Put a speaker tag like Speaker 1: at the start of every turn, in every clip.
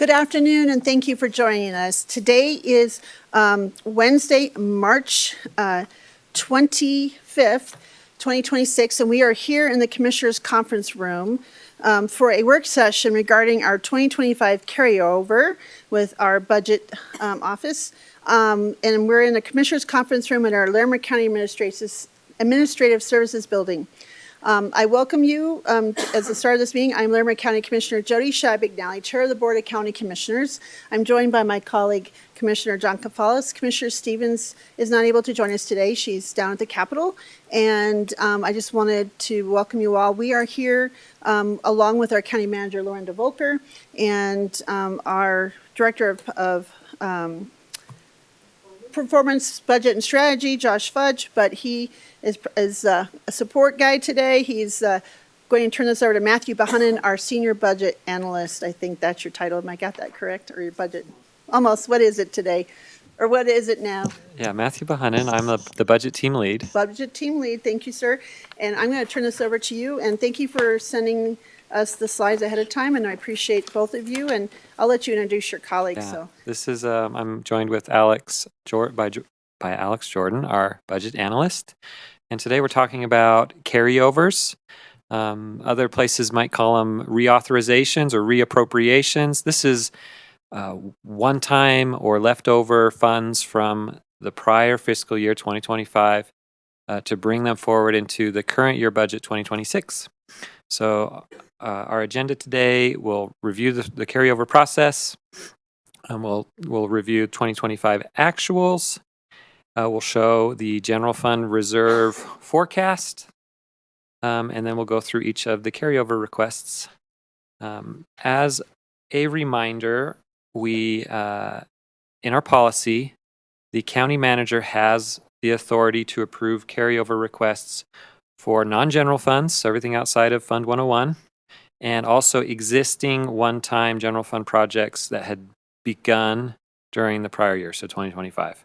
Speaker 1: Good afternoon, and thank you for joining us. Today is Wednesday, March 25th, 2026, and we are here in the Commissioners' Conference Room for a work session regarding our 2025 carryover with our budget office. And we're in the Commissioners' Conference Room in our Larimer County Administrative Services Building. I welcome you as the start of this meeting. I'm Larimer County Commissioner Jody Shabig-Nally, Chair of the Board of County Commissioners. I'm joined by my colleague, Commissioner John Kafalis. Commissioner Stevens is not able to join us today. She's down at the Capitol. And I just wanted to welcome you all. We are here along with our County Manager, Lauren DeVolker, and our Director of Performance, Budget, and Strategy, Josh Fudge, but he is a support guy today. He's going to turn this over to Matthew Bahanen, our Senior Budget Analyst. I think that's your title. Am I got that correct? Or your budget? Almost. What is it today? Or what is it now?
Speaker 2: Yeah, Matthew Bahanen. I'm the budget team lead.
Speaker 1: Budget team lead. Thank you, sir. And I'm going to turn this over to you. And thank you for sending us the slides ahead of time, and I appreciate both of you. And I'll let you introduce your colleagues.
Speaker 2: Yeah.
Speaker 1: So
Speaker 2: this is I'm joined with Alex by Alex Jordan, our budget analyst, and today we're talking about carryovers. Other places might call them reauthorizations or reappropriations. This is one-time or leftover funds from the prior fiscal year 2025 to bring them forward into the current year budget 2026. So our agenda today will review the carryover process. We'll review 2025 actuals. We'll show the general fund reserve forecast, and then we'll go through each of the carryover requests. As a reminder, we in our policy, the county manager has the authority to approve carryover requests for non-general funds, so everything outside of Fund 101, and also existing one-time general fund projects that had begun during the prior year, so 2025.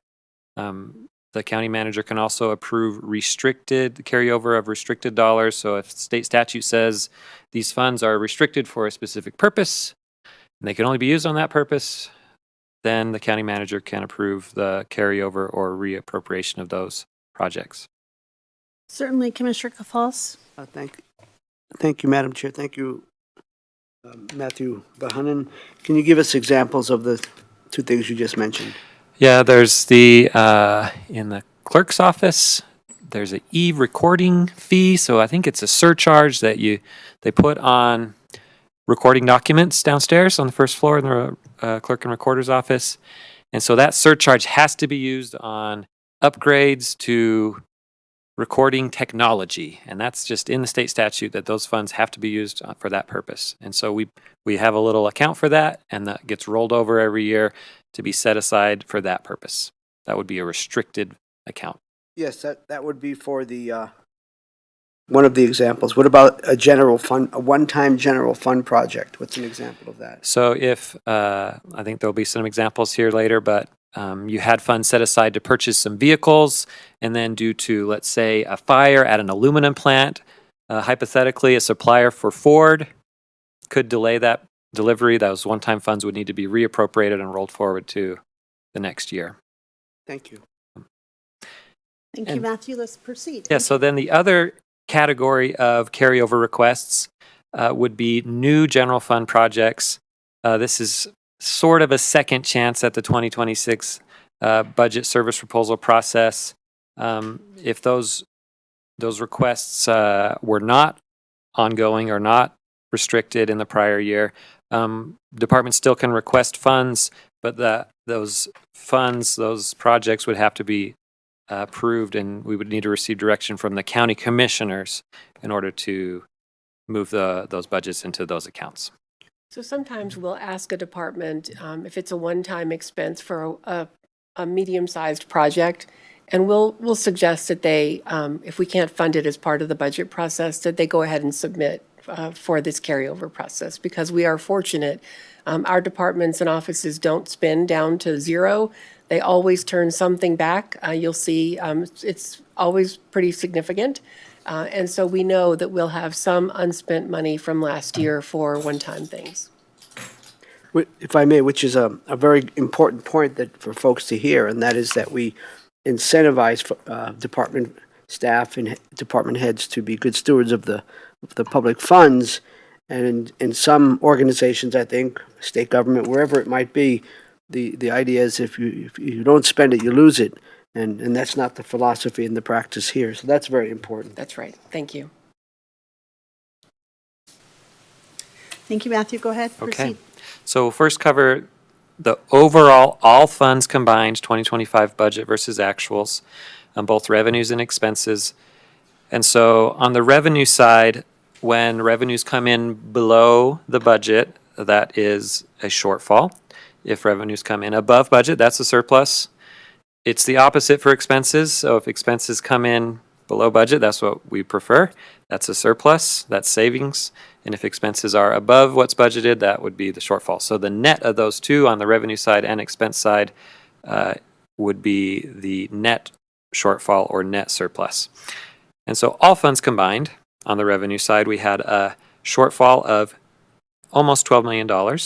Speaker 2: The county manager can also approve carryover of restricted dollars. So if state statute says these funds are restricted for a specific purpose, and they can only be used on that purpose, then the county manager can approve the carryover or reappropriation of those projects.
Speaker 1: certainly, Commissioner Kafalis.
Speaker 3: Thank you, Madam Chair. Thank you, Matthew Bahanen. Can you give us examples of the two things you just mentioned?
Speaker 2: Yeah, there's the in the clerk's office, there's an e-recording fee. So I think it's a surcharge that they put on recording documents downstairs on the first floor in the clerk and recorder's office. And so that surcharge has to be used on upgrades to recording technology, and that's just in the state statute that those funds have to be used for that purpose. And so we have a little account for that, and that gets rolled over every year to be set aside for that purpose. That would be a restricted account.
Speaker 3: Yes, that would be for the one of the examples. What about a general fund, a one-time general fund project? What's an example of that?
Speaker 2: So if I think there'll be some examples here later, but you had funds set aside to purchase some vehicles, and then due to, let's say, a fire at an aluminum plant, hypothetically, a supplier for Ford could delay that delivery. Those one-time funds would need to be reappropriated and rolled forward to the next year.
Speaker 3: Thank you.
Speaker 1: Thank you, Matthew. Let's proceed.
Speaker 2: Yeah, so then the other category of carryover requests would be new general fund projects. This is sort of a second chance at the 2026 budget service proposal process. If those requests were not ongoing or not restricted in the prior year, departments still can request funds, but those projects would have to be approved, and we would need to receive direction from the county commissioners in order to move those budgets into those accounts.
Speaker 4: So sometimes we'll ask a department if it's a one-time expense for a medium-sized project, and we'll suggest that they, if we can't fund it as part of the budget process, that they go ahead and submit for this carryover process, because we are fortunate. Our departments and offices don't spend down to zero. They always turn something back. You'll see it's always pretty significant. And so we know that we'll have some unspent money from last year for one-time things.
Speaker 3: If I may, which is a very important point that for folks to hear, and that is that we incentivize department staff and department heads to be good stewards of the public funds. And in some organizations, I think, state government, wherever it might be, the idea is if you don't spend it, you lose it. And that's not the philosophy and the practice here. So that's very important.
Speaker 4: That's right. Thank you.
Speaker 1: Thank you, Matthew. Go ahead.
Speaker 2: Okay.
Speaker 1: Proceed.
Speaker 2: So we'll first cover the overall all funds combined 2025 budget versus actuals on both revenues and expenses. And so on the revenue side, when revenues come in below the budget, that is a shortfall. If revenues come in above budget, that's a surplus. It's the opposite for expenses. So if expenses come in below budget, that's what we prefer. That's a surplus, that's savings. And if expenses are above what's budgeted, that would be the shortfall. So the net of those two on the revenue side and expense side would be the net shortfall or net surplus. And so all funds combined, on the revenue side, we had a shortfall of almost $12 million.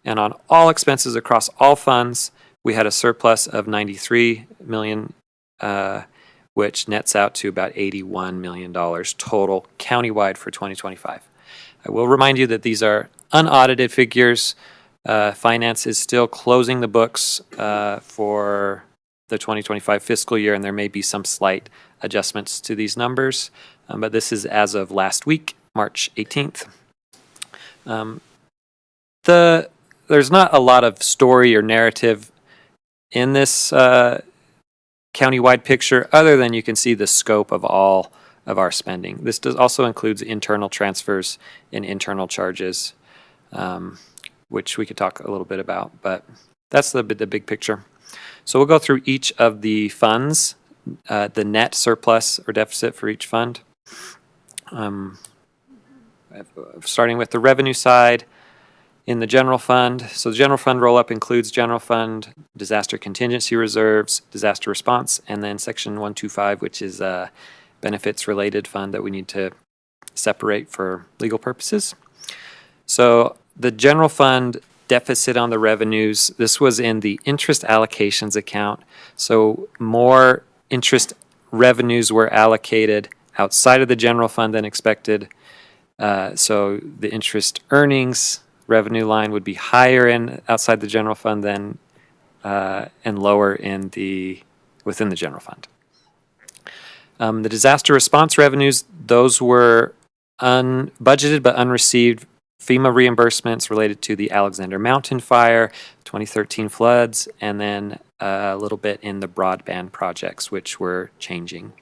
Speaker 2: And on all expenses across all funds, we had a surplus of $93 million, which nets out to about $81 million total countywide for 2025. I will remind you that these are unaudited figures. Finance is still closing the books for the 2025 fiscal year, and there may be some slight adjustments to these numbers, but this is as of last week, March 18th. There's not a lot of story or narrative in this countywide picture, other than you can see the scope of all of our spending. This also includes internal transfers and internal charges, which we could talk a little bit about, but that's the big picture. So we'll go through each of the funds, the net surplus or deficit for each fund. Starting with the revenue side, in the general fund. So the general fund roll-up includes general fund, disaster contingency reserves, disaster response, and then section 125, which is a benefits-related fund that we need to separate for legal purposes. So the general fund deficit on the revenues, this was in the interest allocations account. So more interest revenues were allocated outside of the general fund than expected. So the interest earnings revenue line would be higher in outside the general fund than and lower in within the general fund. The disaster response revenues, those were unbudgeted but unreceived FEMA reimbursements related to the Alexander Mountain Fire, 2013 floods, and then a little bit in the broadband projects, which were changing.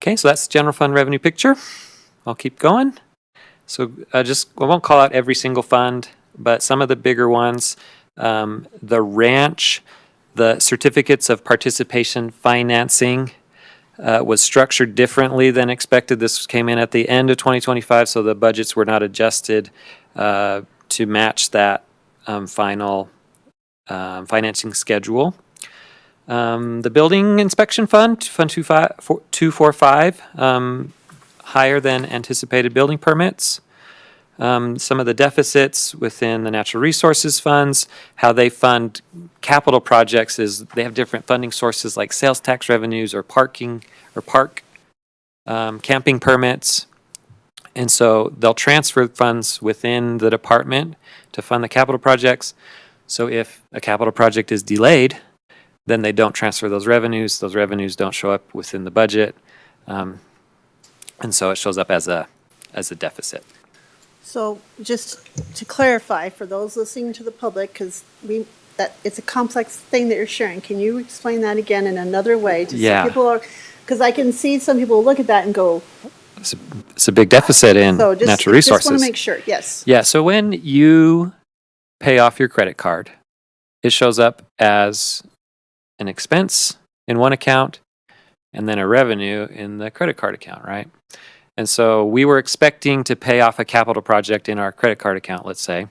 Speaker 2: Okay, so that's the general fund revenue picture. I'll keep going. So I won't call out every single fund, but some of the bigger ones, the ranch, the certificates of participation financing was structured differently than expected. This came in at the end of 2025, so the budgets were not adjusted to match that final financing schedule. The building inspection fund, Fund 245, higher than anticipated building permits. Some of the deficits within the natural resources funds, how they fund capital projects is they have different funding sources like sales tax revenues or parking or park camping permits. And so they'll transfer funds within the department to fund the capital projects. So if a capital project is delayed, then they don't transfer those revenues. Those revenues don't show up within the budget. And so it shows up as a deficit.
Speaker 1: So just to clarify, for those listening to the public, because it's a complex thing that you're sharing, can you explain that again in another way?
Speaker 2: Yeah.
Speaker 1: Because I can see some people look at that and go,
Speaker 2: It's a big deficit in
Speaker 1: so just,
Speaker 2: natural resources.
Speaker 1: Just want to make sure, yes.
Speaker 2: Yeah, so when you pay off your credit card, it shows up as an expense in one account and then a revenue in the credit card account, right? And so we were expecting to pay off a capital project in our credit card account, let's say.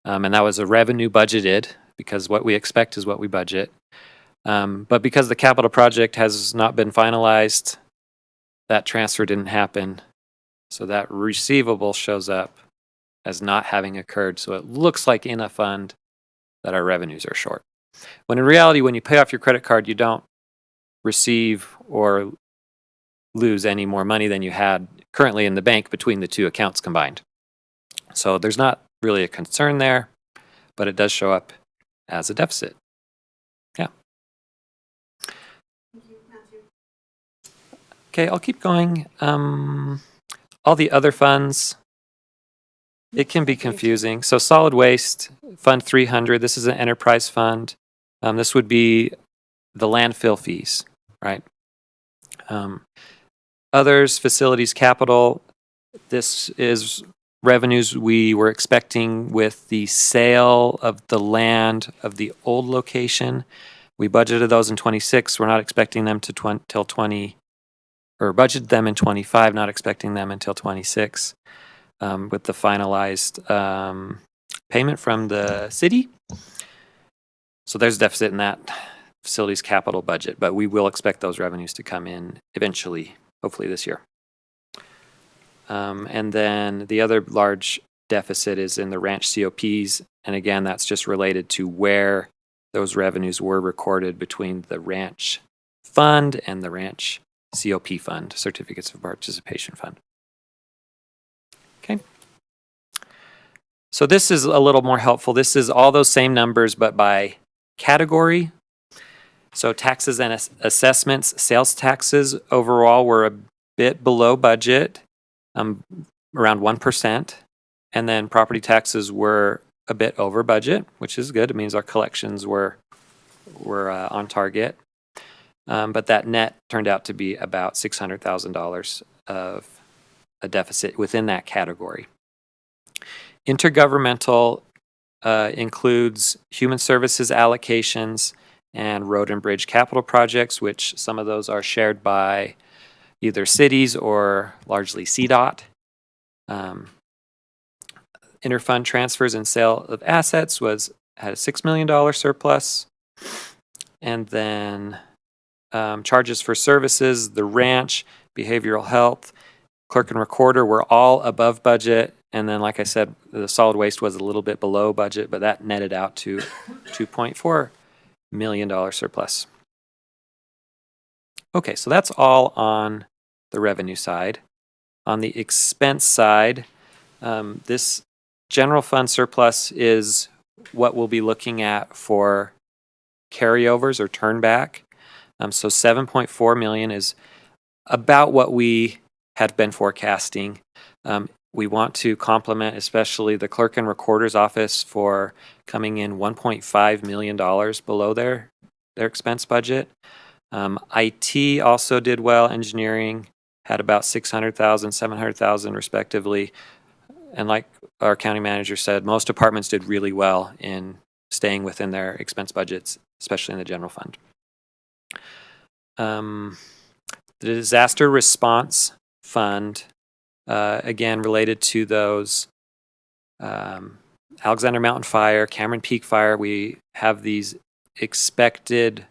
Speaker 2: And that was a revenue budgeted because what we expect is what we budget. But because the capital project has not been finalized, that transfer didn't happen. So that receivable shows up as not having occurred. So it looks like in a fund that our revenues are short. When in reality, when you pay off your credit card, you don't receive or lose any more money than you had currently in the bank between the two accounts combined. So there's not really a concern there, but it does show up as a deficit. Yeah. Okay, I'll keep going. All the other funds, it can be confusing. So solid waste, Fund 300, this is an enterprise fund. This would be the landfill fees, right? Others, facilities capital, this is revenues we were expecting with the sale of the land of the old location. We budgeted those in 26. We're not expecting them to till 20, or budgeted them in 25, not expecting them until 26 with the finalized payment from the city. So there's a deficit in that facilities capital budget, but we will expect those revenues to come in eventually, hopefully this year. And then the other large deficit is in the ranch COPs. And again, that's just related to where those revenues were recorded between the ranch fund and the ranch COP fund, certificates of participation fund. Okay. So this is a little more helpful. This is all those same numbers, but by category. So taxes and assessments, sales taxes overall were a bit below budget, around 1%. And then property taxes were a bit over budget, which is good. It means our collections were on target. But that net turned out to be about $600,000 of a deficit within that category. Intergovernmental includes human services allocations and road and bridge capital projects, which some of those are shared by either cities or largely CDOT. Interfund transfers and sale of assets had a $6 million surplus. And then charges for services, the ranch, behavioral health, clerk and recorder were all above budget. And then, like I said, the solid waste was a little bit below budget, but that netted out to $2.4 million surplus. Okay, so that's all on the revenue side. On the expense side, this general fund surplus is what we'll be looking at for carryovers or turnback. So $7.4 million is about what we had been forecasting. We want to compliment especially the clerk and recorder's office for coming in $1.5 million below their expense budget. IT also did well. Engineering had about $600,000, $700,000 respectively. And like our county manager said, most departments did really well in staying within their expense budgets, especially in the general fund. The disaster response fund, again, related to those Alexander Mountain Fire, Cameron Peak Fire, we have these expected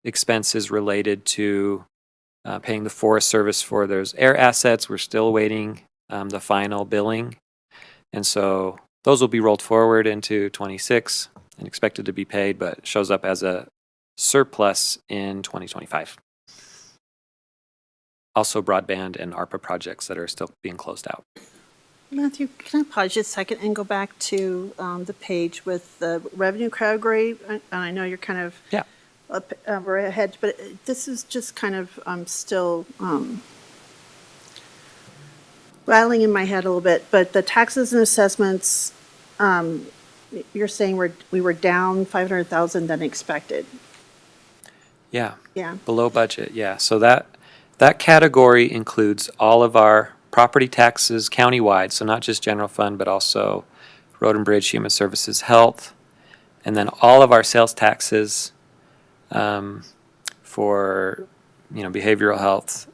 Speaker 2: expenses related to paying the Forest Service for those air assets. We're still awaiting the final billing. And so those will be rolled forward into 26 and expected to be paid, but shows up as a surplus in 2025. Also broadband and ARPA projects that are still being closed out.
Speaker 1: Matthew, can I pause just a second and go back to the page with the revenue category? And I know you're kind of up, we're ahead, but this is just kind of still rattling in my head a little bit. But the taxes and assessments, you're saying we were down $500,000 than expected.
Speaker 2: Yeah.
Speaker 1: Yeah.
Speaker 2: Below budget. Yeah. So that category includes all of our property taxes countywide, so not just general fund, but also road and bridge, human services, health, and then all of our sales taxes for behavioral health,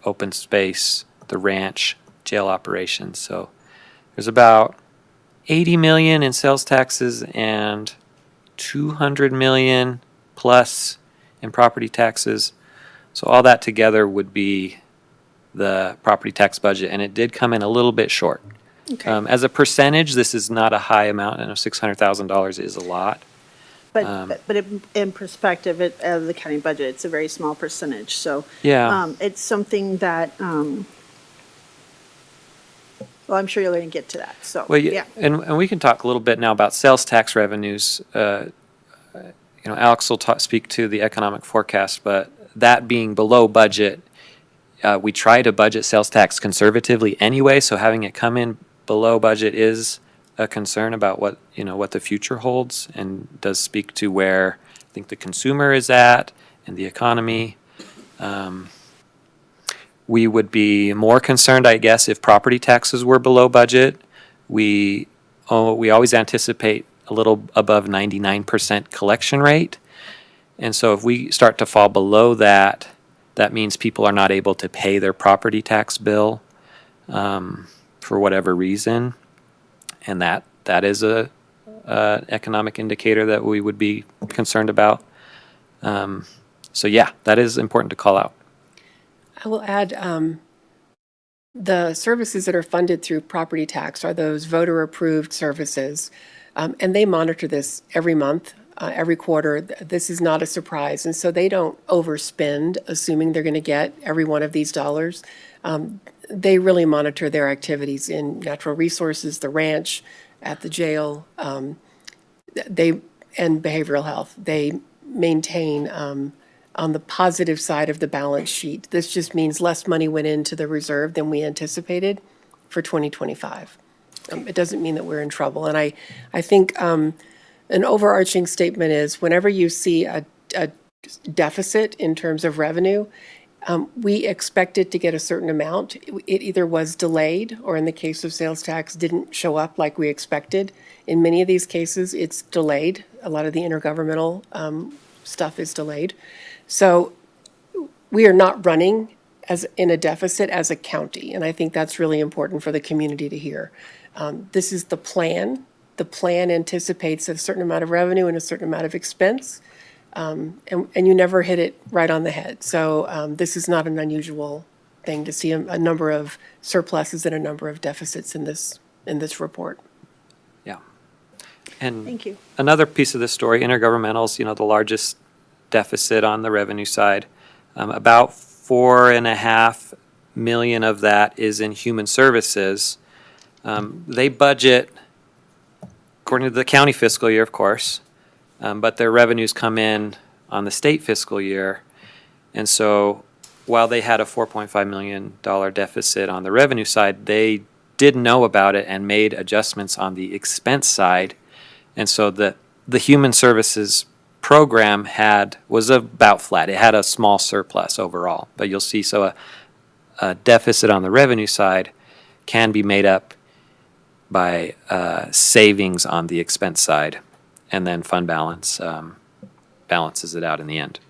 Speaker 2: open space, the ranch, jail operations. So there's about $80 million in sales taxes and $200 million plus in property taxes. So all that together would be the property tax budget, and it did come in a little bit short.
Speaker 1: Okay.
Speaker 2: As a percentage, this is not a high amount, and $600,000 is a lot.
Speaker 1: But in perspective, of the county budget, it's a very small percentage, so.
Speaker 2: Yeah.
Speaker 1: It's something that, well, I'm sure you're going to get to that, so,
Speaker 2: Well,
Speaker 1: yeah.
Speaker 2: and we can talk a little bit now about sales tax revenues. Alex will speak to the economic forecast, but that being below budget, we try to budget sales tax conservatively anyway, so having it come in below budget is a concern about what the future holds, and does speak to where I think the consumer is at and the economy. We would be more concerned, I guess, if property taxes were below budget. We always anticipate a little above 99% collection rate. And so if we start to fall below that, that means people are not able to pay their property tax bill for whatever reason. And that is a economic indicator that we would be concerned about. So yeah, that is important to call out.
Speaker 4: I will add, the services that are funded through property tax are those voter-approved services. And they monitor this every month, every quarter. This is not a surprise. And so they don't overspend, assuming they're going to get every one of these dollars. They really monitor their activities in natural resources, the ranch, at the jail, and behavioral health. They maintain on the positive side of the balance sheet. This just means less money went into the reserve than we anticipated for 2025. It doesn't mean that we're in trouble. And I think an overarching statement is whenever you see a deficit in terms of revenue, we expected to get a certain amount. It either was delayed, or in the case of sales tax, didn't show up like we expected. In many of these cases, it's delayed. A lot of the intergovernmental stuff is delayed. So we are not running as in a deficit as a county, and I think that's really important for the community to hear. This is the plan. The plan anticipates a certain amount of revenue and a certain amount of expense, and you never hit it right on the head. So this is not an unusual thing to see a number of surpluses and a number of deficits in this report.
Speaker 2: Yeah. And
Speaker 1: Thank you.
Speaker 2: another piece of this story, intergovernmentals, the largest deficit on the revenue side. About $4.5 million of that is in human services. They budget according to the county fiscal year, of course, but their revenues come in on the state fiscal year. And so while they had a $4.5 million deficit on the revenue side, they did know about it and made adjustments on the expense side. And so the human services program was about flat. It had a small surplus overall, but you'll see a deficit on the revenue side can be made up by savings on the expense side, and then fund balance balances it out in the end,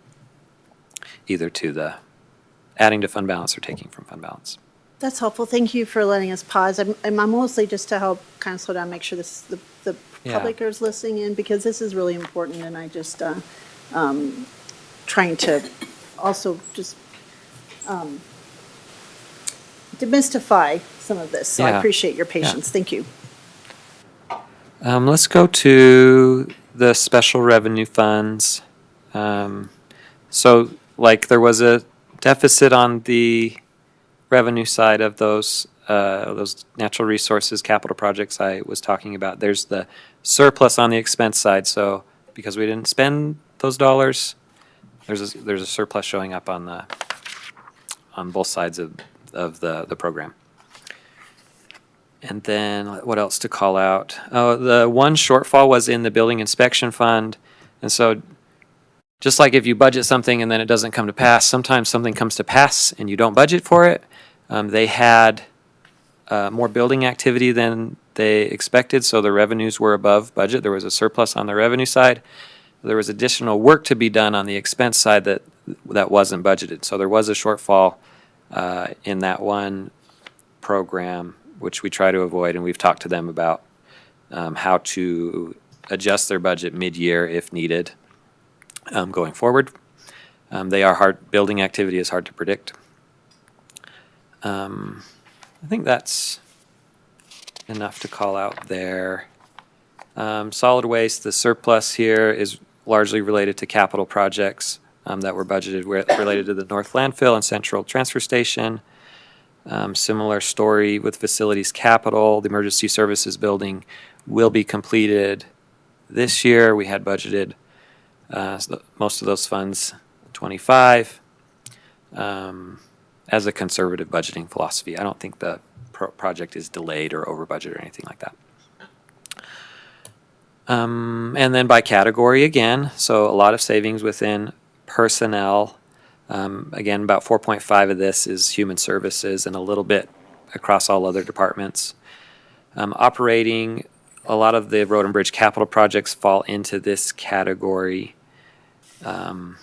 Speaker 2: either to the adding to fund balance or taking from fund balance.
Speaker 1: That's helpful. Thank you for letting us pause. I'm mostly just to help kind of slow down, make sure the
Speaker 2: Yeah.
Speaker 1: public is listening in, because this is really important, and I just trying to also just demystify some of this. So I
Speaker 2: Yeah.
Speaker 1: appreciate your patience. Thank you.
Speaker 2: Let's go to the special revenue funds. So there was a deficit on the revenue side of those natural resources capital projects I was talking about. There's the surplus on the expense side. So because we didn't spend those dollars, there's a surplus showing up on both sides of the program. And then what else to call out? Oh, the one shortfall was in the building inspection fund. And so just like if you budget something and then it doesn't come to pass, sometimes something comes to pass and you don't budget for it. They had more building activity than they expected, so the revenues were above budget. There was a surplus on the revenue side. There was additional work to be done on the expense side that wasn't budgeted. So there was a shortfall in that one program, which we try to avoid, and we've talked to them about how to adjust their budget mid-year if needed going forward. Building activity is hard to predict. I think that's enough to call out there. Solid waste, the surplus here is largely related to capital projects that were budgeted related to the North Landfill and Central Transfer Station. Similar story with facilities capital. The Emergency Services Building will be completed this year. We had budgeted most of those funds, 25, as a conservative budgeting philosophy. I don't think the project is delayed or over budget or anything like that. And then by category again, so a lot of savings within personnel. Again, about 4.5 of this is human services and a little bit across all other departments. Operating, a lot of the road and bridge capital projects fall into this category. And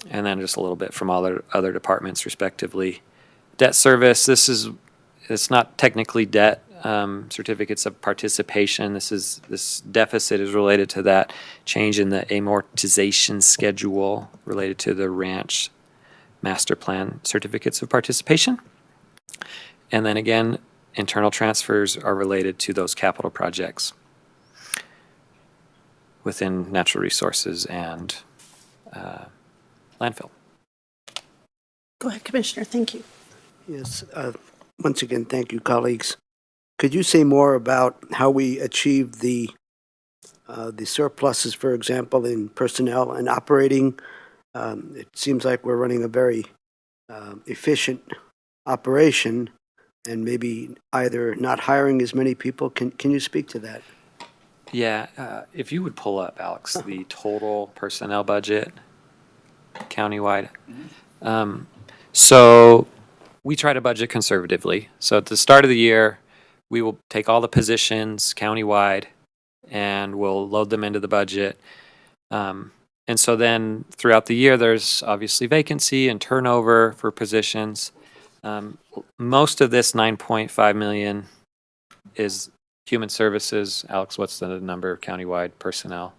Speaker 2: then just a little bit from all other departments respectively. Debt service, it's not technically debt. Certificates of participation. This deficit is related to that change in the amortization schedule related to the ranch master plan certificates of participation. And then again, internal transfers are related to those capital projects within natural resources and landfill.
Speaker 1: Go ahead, Commissioner. Thank you.
Speaker 3: Yes, once again, thank you, colleagues. Could you say more about how we achieve the surpluses, for example, in personnel and operating? It seems like we're running a very efficient operation and maybe either not hiring as many people. Can you speak to that?
Speaker 2: Yeah, if you would pull up, Alex, the total personnel budget countywide. So we try to budget conservatively. So at the start of the year, we will take all the positions countywide and we'll load them into the budget. And so then throughout the year, there's obviously vacancy and turnover for positions. Most of this 9.5 million is human services. Alex, what's the number of countywide personnel?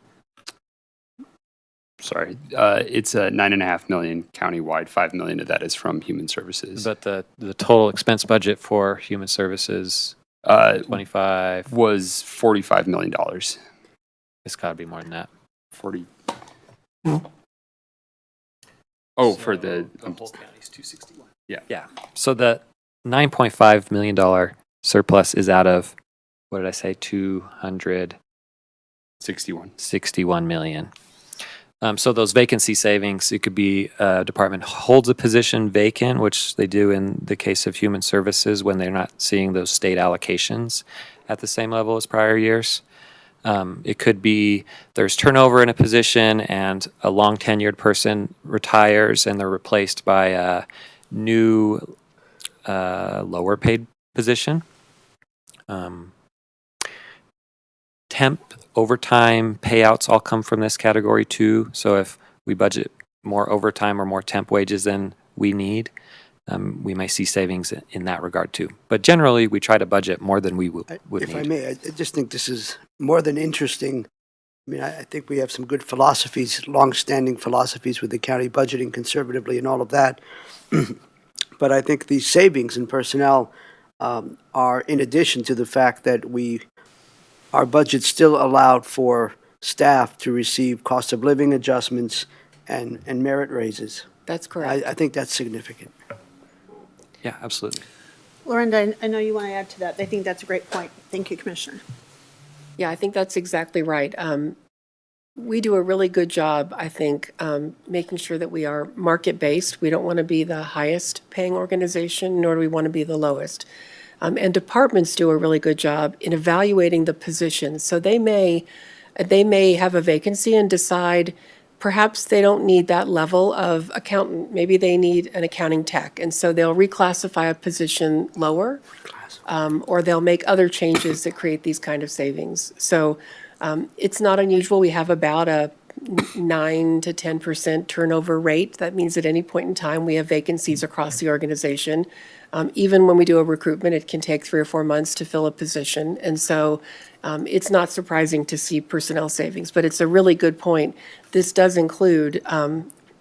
Speaker 5: Sorry, it's 9.5 million countywide. 5 million of that is from human services.
Speaker 2: But the total expense budget for human services, 25,
Speaker 5: was $45 million.
Speaker 2: it's got to be more than that.
Speaker 5: 40. Oh, for the
Speaker 2: whole county's 261.
Speaker 5: Yeah.
Speaker 2: Yeah. So the $9.5 million surplus is out of, what did I say, 261
Speaker 5: 61.
Speaker 2: million. So those vacancy savings, it could be a department holds a position vacant, which they do in the case of human services when they're not seeing those state allocations at the same level as prior years. It could be there's turnover in a position and a long tenured person retires and they're replaced by a new lower paid position. Temp overtime payouts all come from this category too. So if we budget more overtime or more temp wages than we need, we may see savings in that regard too. But generally, we try to budget more than we would need.
Speaker 3: If I may, I just think this is more than interesting. I mean, I think we have some good philosophies, long-standing philosophies with the county budgeting conservatively and all of that. But I think these savings in personnel are in addition to the fact that our budget still allowed for staff to receive cost of living adjustments and merit raises.
Speaker 4: That's correct.
Speaker 3: I think that's significant.
Speaker 2: Yeah, absolutely.
Speaker 1: Lorinda, I know you want to add to that. I think that's a great point. Thank you, Commissioner.
Speaker 4: Yeah, I think that's exactly right. We do a really good job, I think, making sure that we are market-based. We don't want to be the highest paying organization, nor do we want to be the lowest. And departments do a really good job in evaluating the positions. So they may have a vacancy and decide perhaps they don't need that level of accountant. Maybe they need an accounting tech. And so they'll reclassify a position lower, or they'll make other changes that create these kind of savings. So it's not unusual. We have about a 9 to 10% turnover rate. That means at any point in time, we have vacancies across the organization. Even when we do a recruitment, it can take 3 or 4 months to fill a position. And so it's not surprising to see personnel savings, but it's a really good point. This does include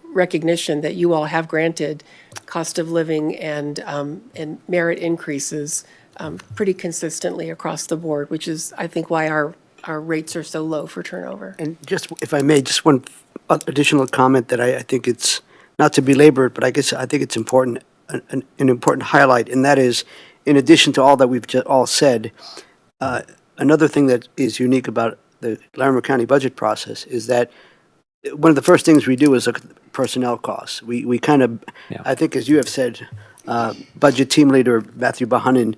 Speaker 4: recognition that you all have granted cost of living and merit increases pretty consistently across the board, which is, I think, why our rates are so low for turnover.
Speaker 3: And just, if I may, just one additional comment that I think it's, not to belabor it, but I think it's important, an important highlight, and that is, in addition to all that we've just all said, another thing that is unique about the Larimer County budget process is that one of the first things we do is look at personnel costs. We kind of,
Speaker 2: Yeah.
Speaker 3: I think, as you have said, budget team leader Matthew Bahanin,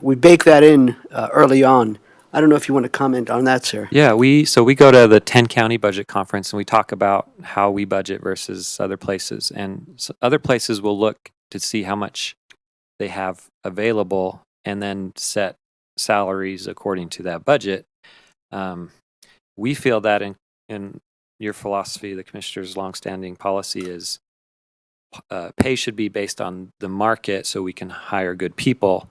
Speaker 3: we bake that in early on. I don't know if you want to comment on that, sir.
Speaker 2: Yeah, we go to the 10 county budget conference and we talk about how we budget versus other places. And other places will look to see how much they have available and then set salaries according to that budget. We feel that in your philosophy, the commissioner's longstanding policy is pay should be based on the market so we can hire good people.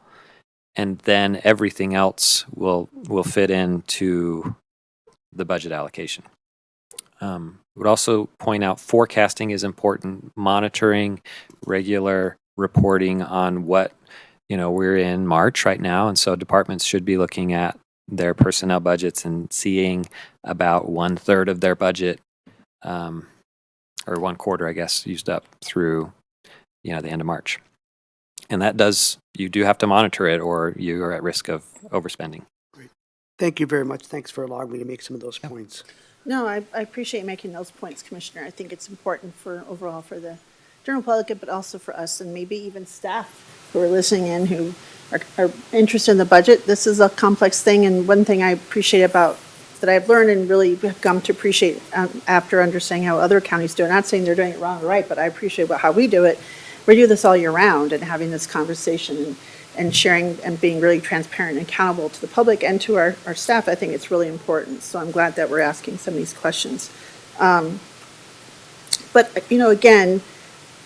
Speaker 2: And then everything else will fit into the budget allocation. Would also point out forecasting is important, monitoring, regular reporting on what, we're in March right now, and so departments should be looking at their personnel budgets and seeing about 1/3 of their budget, or 1/4, I guess, used up through, the end of March. And you do have to monitor it or you are at risk of overspending.
Speaker 3: Thank you very much. Thanks for allowing me to make some of those points.
Speaker 1: No, I appreciate making those points, Commissioner. I think it's important overall for the general public, but also for us and maybe even staff who are listening in who are interested in the budget. This is a complex thing, and one thing I appreciate that I've learned and really have come to appreciate after understanding how other counties do it. Not saying they're doing it wrong or right, but I appreciate how we do it. We do this all year round, and having this conversation and sharing and being really transparent and accountable to the public and to our staff, I think it's really important. So I'm glad that we're asking some of these questions. But, again,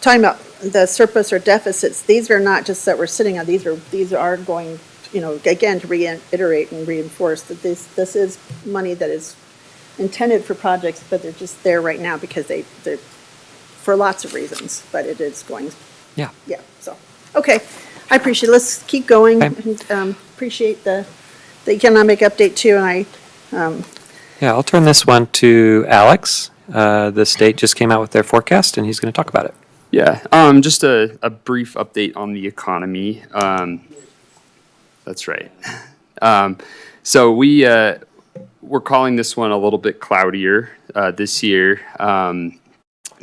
Speaker 1: talking about the surplus or deficits, these are not just that we're sitting on, these are going, again, to reiterate and reinforce that this is money that is intended for projects, but they're just there right now because they're for lots of reasons, but it is going.
Speaker 2: Yeah.
Speaker 1: Yeah, so, okay, I appreciate it. Let's keep going.
Speaker 2: Okay.
Speaker 1: And appreciate the economic update too, and
Speaker 2: Yeah, I'll turn this one to Alex. The state just came out with their forecast and he's going to talk about it.
Speaker 5: Yeah, just a brief update on the economy. That's right. So we're calling this one a little bit cloudier this year.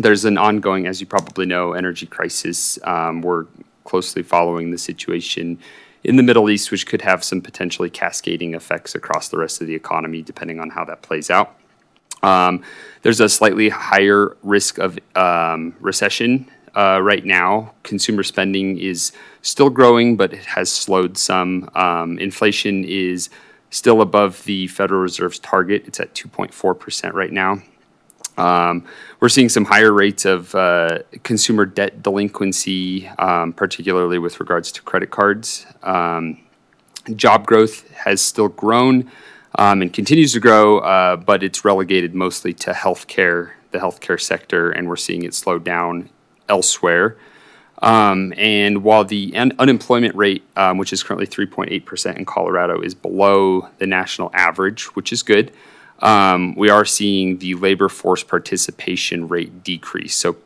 Speaker 5: There's an ongoing, as you probably know, energy crisis. We're closely following the situation in the Middle East, which could have some potentially cascading effects across the rest of the economy, depending on how that plays out. There's a slightly higher risk of recession right now. Consumer spending is still growing, but it has slowed some. Inflation is still above the Federal Reserve's target. It's at 2.4% right now. We're seeing some higher rates of consumer debt delinquency, particularly with regards to credit cards. Job growth has still grown and continues to grow, but it's relegated mostly to healthcare, the healthcare sector, and we're seeing it slow down elsewhere. And while the unemployment rate, which is currently 3.8% in Colorado, is below the national average, which is good, we are seeing the labor force participation rate decrease. So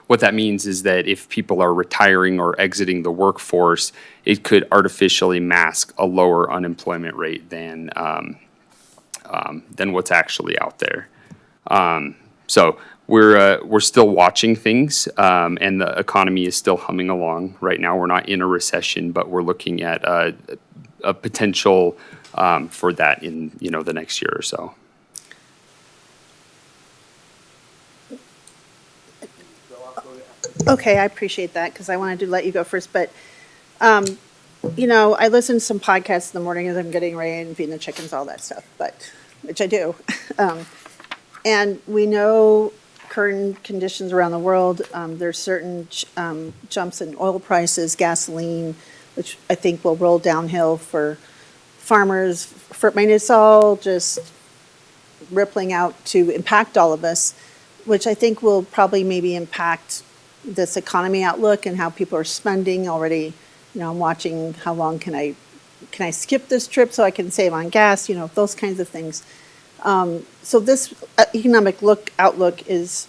Speaker 5: what that means is that if people are retiring or exiting the workforce, it could artificially mask a lower unemployment rate than what's actually out there. So we're still watching things, and the economy is still humming along. Right now, we're not in a recession, but we're looking at a potential for that in the next year or so.
Speaker 1: okay, I appreciate that because I wanted to let you go first, but, I listen to some podcasts in the morning as I'm getting ready and feeding the chickens, all that stuff, which I do. And we know current conditions around the world, there's certain jumps in oil prices, gasoline, which I think will roll downhill for farmers. It's all just rippling out to impact all of us, which I think will probably maybe impact this economy outlook and how people are spending already. I'm watching how long can I skip this trip so I can save on gas, those kinds of things. So this economic outlook is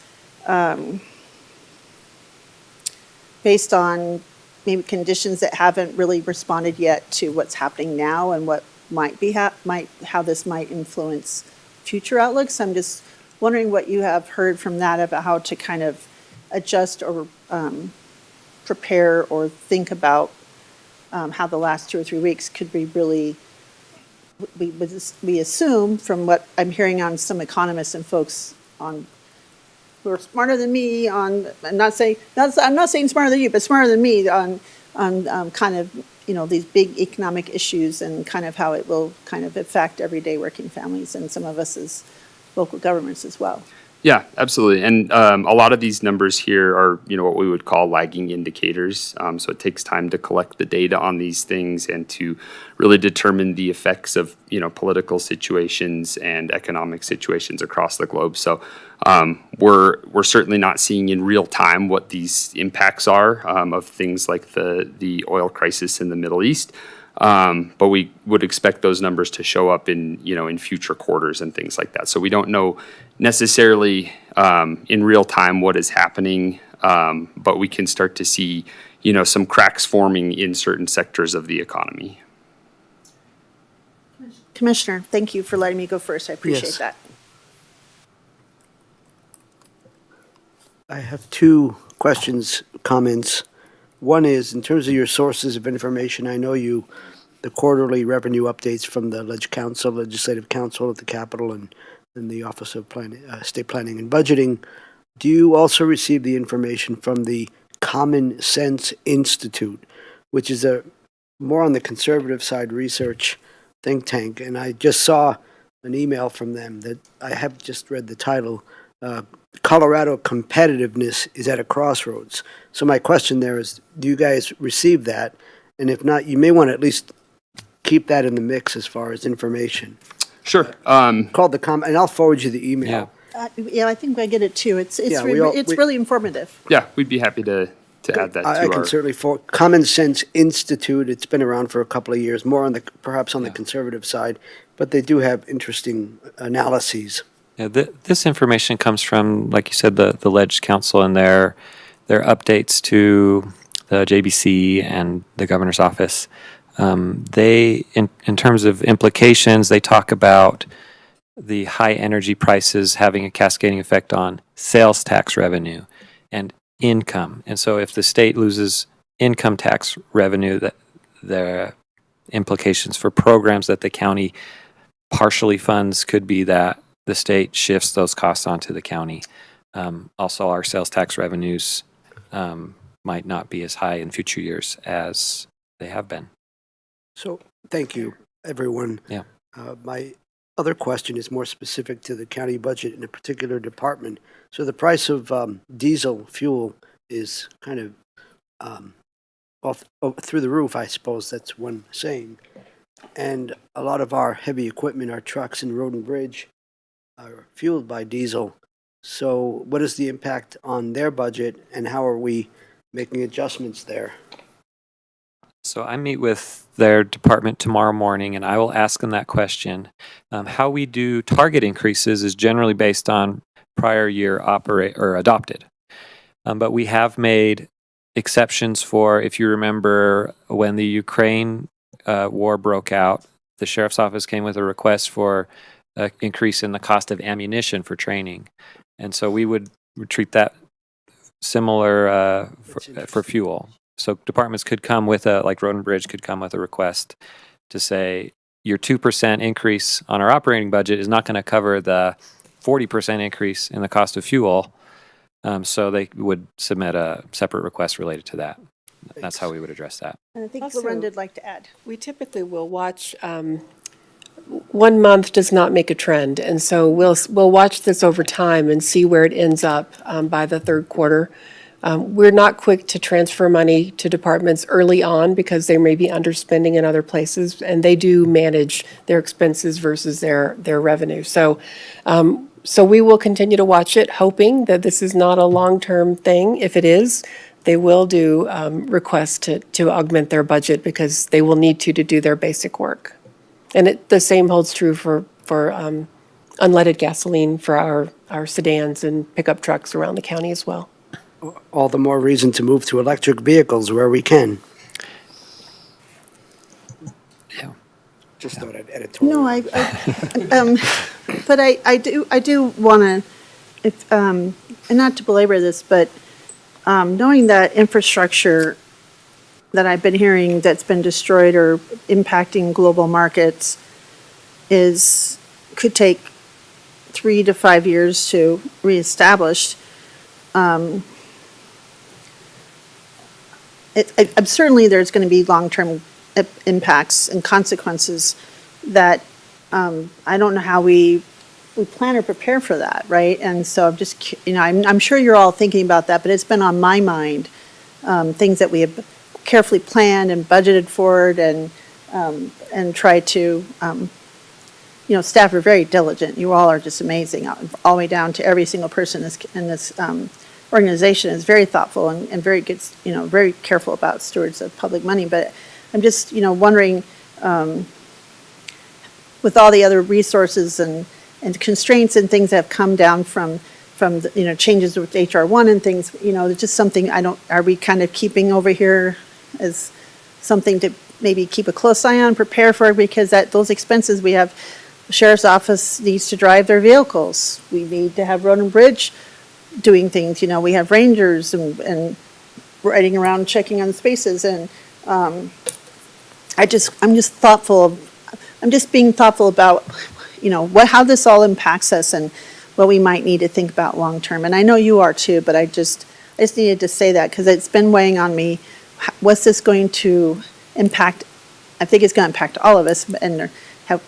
Speaker 1: based on maybe conditions that haven't really responded yet to what's happening now and what might be how this might influence future outlooks. I'm just wondering what you have heard from that about how to kind of adjust or prepare or think about how the last 2 or 3 weeks could be really. We assume from what I'm hearing on some economists and folks who are smarter than me I'm not saying smarter than you, but smarter than me on kind of, these big economic issues and kind of how it will kind of affect everyday working families and some of us as local governments as well.
Speaker 5: Yeah, absolutely. And a lot of these numbers here are, what we would call lagging indicators. So it takes time to collect the data on these things and to really determine the effects of, political situations and economic situations across the globe. So we're certainly not seeing in real time what these impacts are of things like the oil crisis in the Middle East. But we would expect those numbers to show up in future quarters and things like that. So we don't know necessarily in real time what is happening, but we can start to see, some cracks forming in certain sectors of the economy.
Speaker 1: Commissioner, thank you for letting me go first. I appreciate
Speaker 3: Yes.
Speaker 1: that.
Speaker 3: I have two questions, comments. One is, in terms of your sources of information, I know the quarterly revenue updates from the Legislative Council at the Capitol and the Office of State Planning and Budgeting. Do you also receive the information from the Common Sense Institute, which is a more on the conservative side research think tank? And I just saw an email from them that I have just read the title, Colorado Competitiveness is at a Crossroads. So my question there is, do you guys receive that? And if not, you may want to at least keep that in the mix as far as information.
Speaker 5: Sure.
Speaker 3: Called and I'll forward you the email.
Speaker 1: Yeah, I think I get it too. It's
Speaker 3: Yeah,
Speaker 1: really informative.
Speaker 5: Yeah, we'd be happy to add that to
Speaker 3: I can certainly Common Sense Institute. It's been around for a couple of years, more on perhaps on the conservative side, but they do have interesting analyses.
Speaker 2: Yeah, this information comes from, like you said, the Ledge Council and their updates to the JBC and the governor's office. They, in terms of implications, they talk about the high energy prices having a cascading effect on sales tax revenue and income. And so if the state loses income tax revenue, that the implications for programs that the county partially funds could be that the state shifts those costs onto the county. Also, our sales tax revenues might not be as high in future years as they have been.
Speaker 3: So thank you, everyone.
Speaker 2: Yeah.
Speaker 3: My other question is more specific to the county budget in a particular department. So the price of diesel fuel is kind of off through the roof, I suppose that's one saying. And a lot of our heavy equipment, our trucks and road and bridge, are fueled by diesel. So what is the impact on their budget, and how are we making adjustments there?
Speaker 2: So I meet with their department tomorrow morning, and I will ask them that question. How we do target increases is generally based on prior year adopted. But we have made exceptions for, if you remember, when the Ukraine war broke out, the sheriff's office came with a request for an increase in the cost of ammunition for training. And so we would treat that similar for fuel. So departments could come with like Road and Bridge could come with a request to say, your 2% increase on our operating budget is not going to cover the 40% increase in the cost of fuel. So they would submit a separate request related to that. That's how we would address that.
Speaker 1: And I think
Speaker 4: Also-
Speaker 1: Loren would like to add.
Speaker 4: We typically will watch, 1 month does not make a trend, and so we'll watch this over time and see where it ends up by the third quarter. We're not quick to transfer money to departments early on because they may be underspending in other places, and they do manage their expenses versus their revenue. So we will continue to watch it, hoping that this is not a long-term thing. If it is, they will do requests to augment their budget because they will need to do their basic work. And the same holds true for unleaded gasoline for our sedans and pickup trucks around the county as well.
Speaker 3: All the more reason to move to electric vehicles where we can.
Speaker 2: Yeah.
Speaker 3: Just thought I'd editorial.
Speaker 1: No, but I do want to, if, and not to belabor this, but knowing that infrastructure that I've been hearing that's been destroyed or impacting global markets could take 3 to 5 years to reestablish. Certainly there's going to be long-term impacts and consequences that I don't know how we plan or prepare for that, right? And so I'm just, I'm sure you're all thinking about that, but it's been on my mind, things that we have carefully planned and budgeted for it and tried to, staff are very diligent. You all are just amazing, all the way down to every single person in this organization is very thoughtful and very good, very careful about stewards of public money. But I'm just, wondering, with all the other resources and constraints and things that have come down from the, changes with HR1 and things, it's just something are we kind of keeping over here as something to maybe keep a close eye on, prepare for, because those expenses we have, the sheriff's office needs to drive their vehicles. We need to have road and bridge doing things, we have rangers and riding around checking on spaces, and I'm just being thoughtful about, how this all impacts us and what we might need to think about long term. And I know you are too, but I just needed to say that because it's been weighing on me. What's this going to impact? I think it's going to impact all of us, and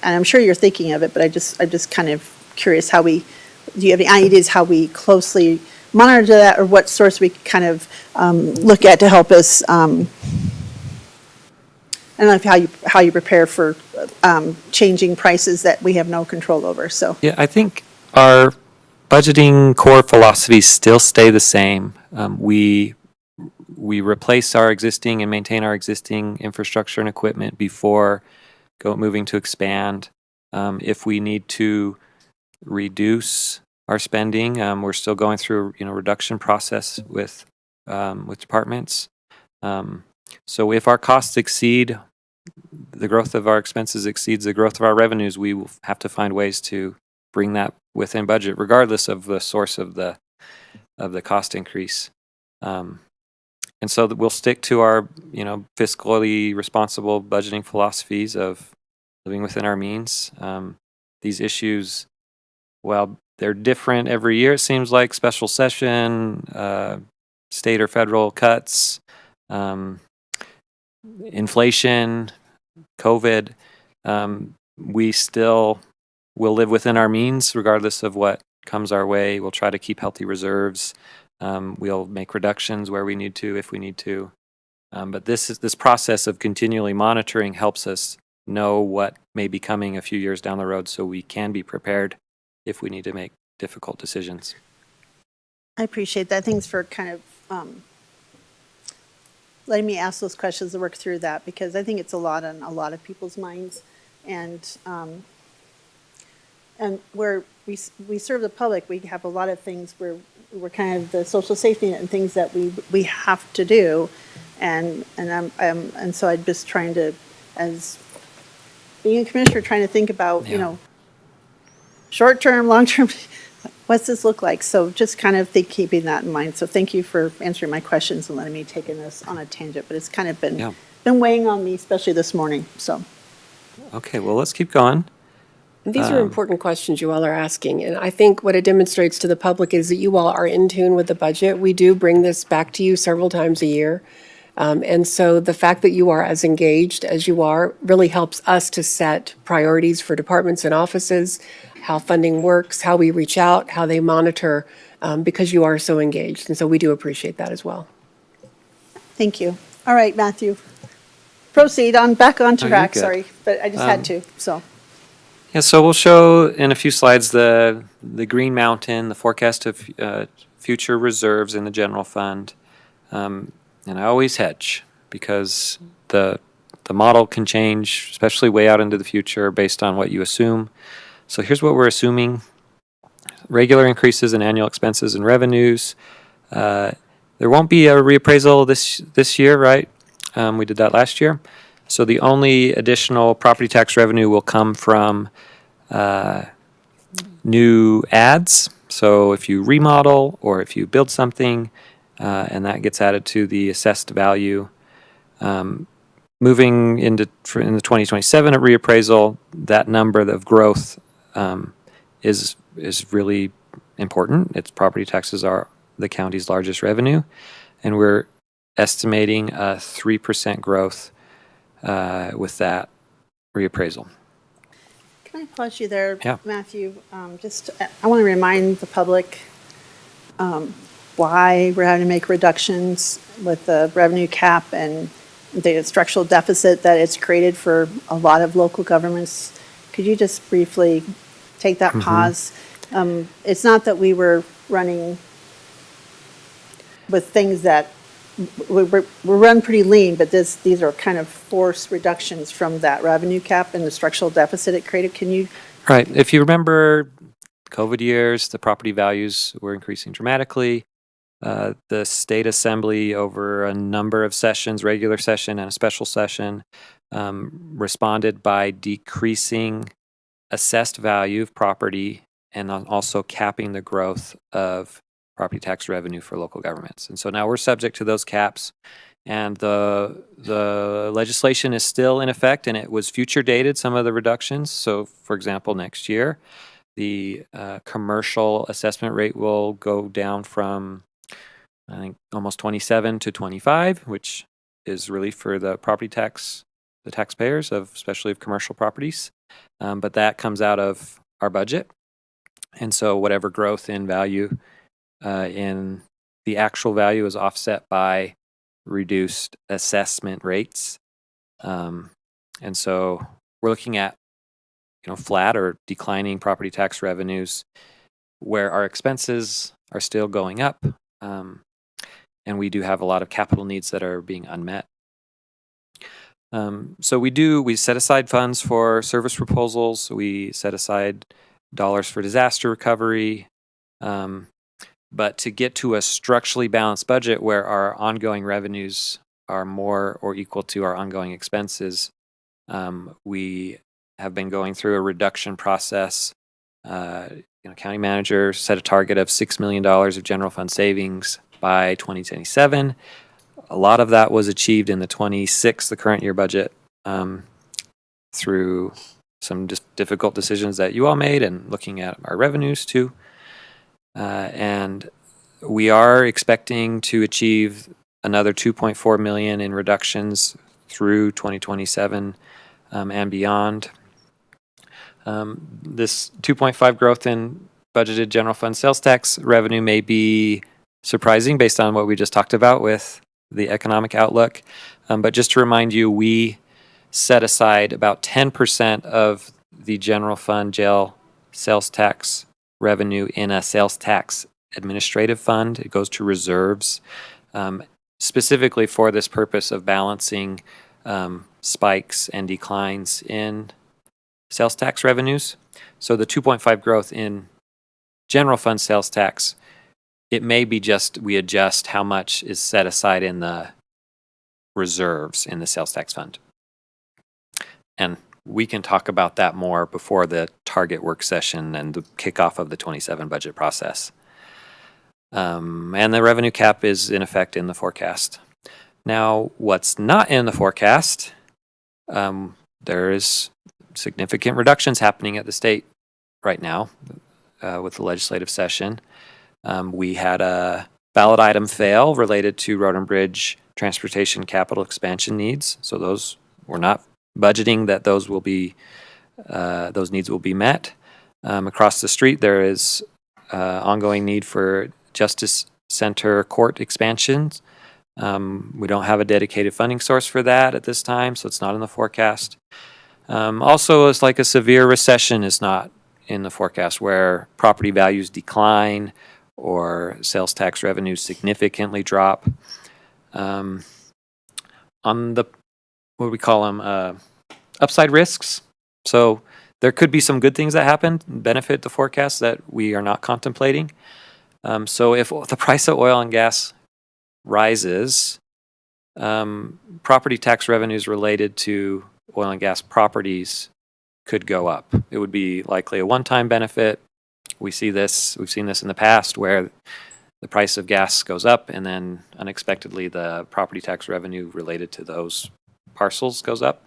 Speaker 1: I'm sure you're thinking of it. But I'm just kind of curious do you have any ideas how we closely monitor that, or what source we kind of look at to help us? I don't know how you prepare for changing prices that we have no control over. So
Speaker 2: Yeah, I think our budgeting core philosophies still stay the same. We replace our existing and maintain our existing infrastructure and equipment before moving to expand. If we need to reduce our spending, we're still going through a reduction process with departments. So if our costs exceed the growth of our expenses exceeds the growth of our revenues, we will have to find ways to bring that within budget, regardless of the source of the cost increase. And so we'll stick to our fiscally responsible budgeting philosophies of living within our means. These issues, well, they're different every year. It seems like special session, state or federal cuts, inflation, COVID. We still will live within our means regardless of what comes our way. We'll try to keep healthy reserves. We'll make reductions where we need to, if we need to. But this process of continually monitoring helps us know what may be coming a few years down the road, so we can be prepared if we need to make difficult decisions.
Speaker 1: I appreciate that. Thanks for kind of letting me ask those questions and work through that, because I think it's a lot on a lot of people's minds, and where we serve the public, we have a lot of things where we're kind of the social safety net and things that we have to do, and so I'm just trying to, as being a commissioner, trying to think about short term, long term. What's this look like? So just kind of keeping that in mind. So thank you for answering my questions and letting me take this on a tangent. But it's kind of been weighing on me, especially this morning. So.
Speaker 2: Okay, well, let's keep going.
Speaker 4: These are important questions you all are asking. And I think what it demonstrates to the public is that you all are in tune with the budget. We do bring this back to you several times a year. And so the fact that you are as engaged as you are really helps us to set priorities for departments and offices, how funding works, how we reach out, how they monitor, because you are so engaged. And so we do appreciate that as well.
Speaker 1: Thank you. All right, Matthew. Proceed back on track.
Speaker 2: Good.
Speaker 1: Sorry, but I just had to. So.
Speaker 2: Yeah, so we'll show in a few slides the Green Mountain, the forecast of future reserves in the general fund. And I always hedge because the model can change, especially way out into the future based on what you assume. So here's what we're assuming. Regular increases in annual expenses and revenues. There won't be a reappraisal this year, right? We did that last year. So the only additional property tax revenue will come from new ads. So if you remodel or if you build something, and that gets added to the assessed value. Moving in the 2027 at reappraisal, that number of growth is really important. Its property taxes are the county's largest revenue, and we're estimating a 3% growth with that reappraisal.
Speaker 1: Can I pause you there,
Speaker 2: Yeah.
Speaker 1: Matthew? I want to remind the public why we're having to make reductions with the revenue cap and the structural deficit that it's created for a lot of local governments. Could you just briefly take that pause? It's not that we were running with things that we're run pretty lean, but these are kind of forced reductions from that revenue cap and the structural deficit it created. Can you?
Speaker 2: Right. If you remember COVID years, the property values were increasing dramatically. The state assembly over a number of sessions, regular session and a special session, responded by decreasing assessed value of property and also capping the growth of property tax revenue for local governments. And so now we're subject to those caps, and the legislation is still in effect, and it was future dated, some of the reductions. So for example, next year, the commercial assessment rate will go down from, I think, almost 27 to 25, which is relief for the property tax, the taxpayers of, especially of commercial properties. But that comes out of our budget. And so whatever growth in value in the actual value is offset by reduced assessment rates. And so we're looking at, flat or declining property tax revenues where our expenses are still going up. And we do have a lot of capital needs that are being unmet. So we set aside funds for service proposals. We set aside dollars for disaster recovery. But to get to a structurally balanced budget where our ongoing revenues are more or equal to our ongoing expenses, we have been going through a reduction process. County manager set a target of $6 million of general fund savings by 2027. A lot of that was achieved in the current year budget, through some difficult decisions that you all made and looking at our revenues too. And we are expecting to achieve another 2.4 million in reductions through 2027 and beyond. This 2.5 growth in budgeted general fund sales tax revenue may be surprising based on what we just talked about with the economic outlook. But just to remind you, we set aside about 10% of the general fund jail sales tax revenue in a sales tax administrative fund. It goes to reserves, specifically for this purpose of balancing spikes and declines in sales tax revenues. So the 2.5 growth in general fund sales tax, it may be just we adjust how much is set aside in the reserves in the sales tax fund. And we can talk about that more before the target work session and the kickoff of the 27 budget process. And the revenue cap is in effect in the forecast. Now, what's not in the forecast, there is significant reductions happening at the state right now with the legislative session. We had a ballot item fail related to road and bridge transportation capital expansion needs. So those, we're not budgeting that those needs will be met. Across the street, there is ongoing need for Justice Center court expansions. We don't have a dedicated funding source for that at this time, so it's not in the forecast. Also, it's like a severe recession is not in the forecast where property values decline or sales tax revenues significantly drop. On the, what do we call them, upside risks. So there could be some good things that happen, benefit the forecast that we are not contemplating. So if the price of oil and gas rises, property tax revenues related to oil and gas properties could go up. It would be likely a one-time benefit. We've seen this in the past where the price of gas goes up and then unexpectedly the property tax revenue related to those parcels goes up.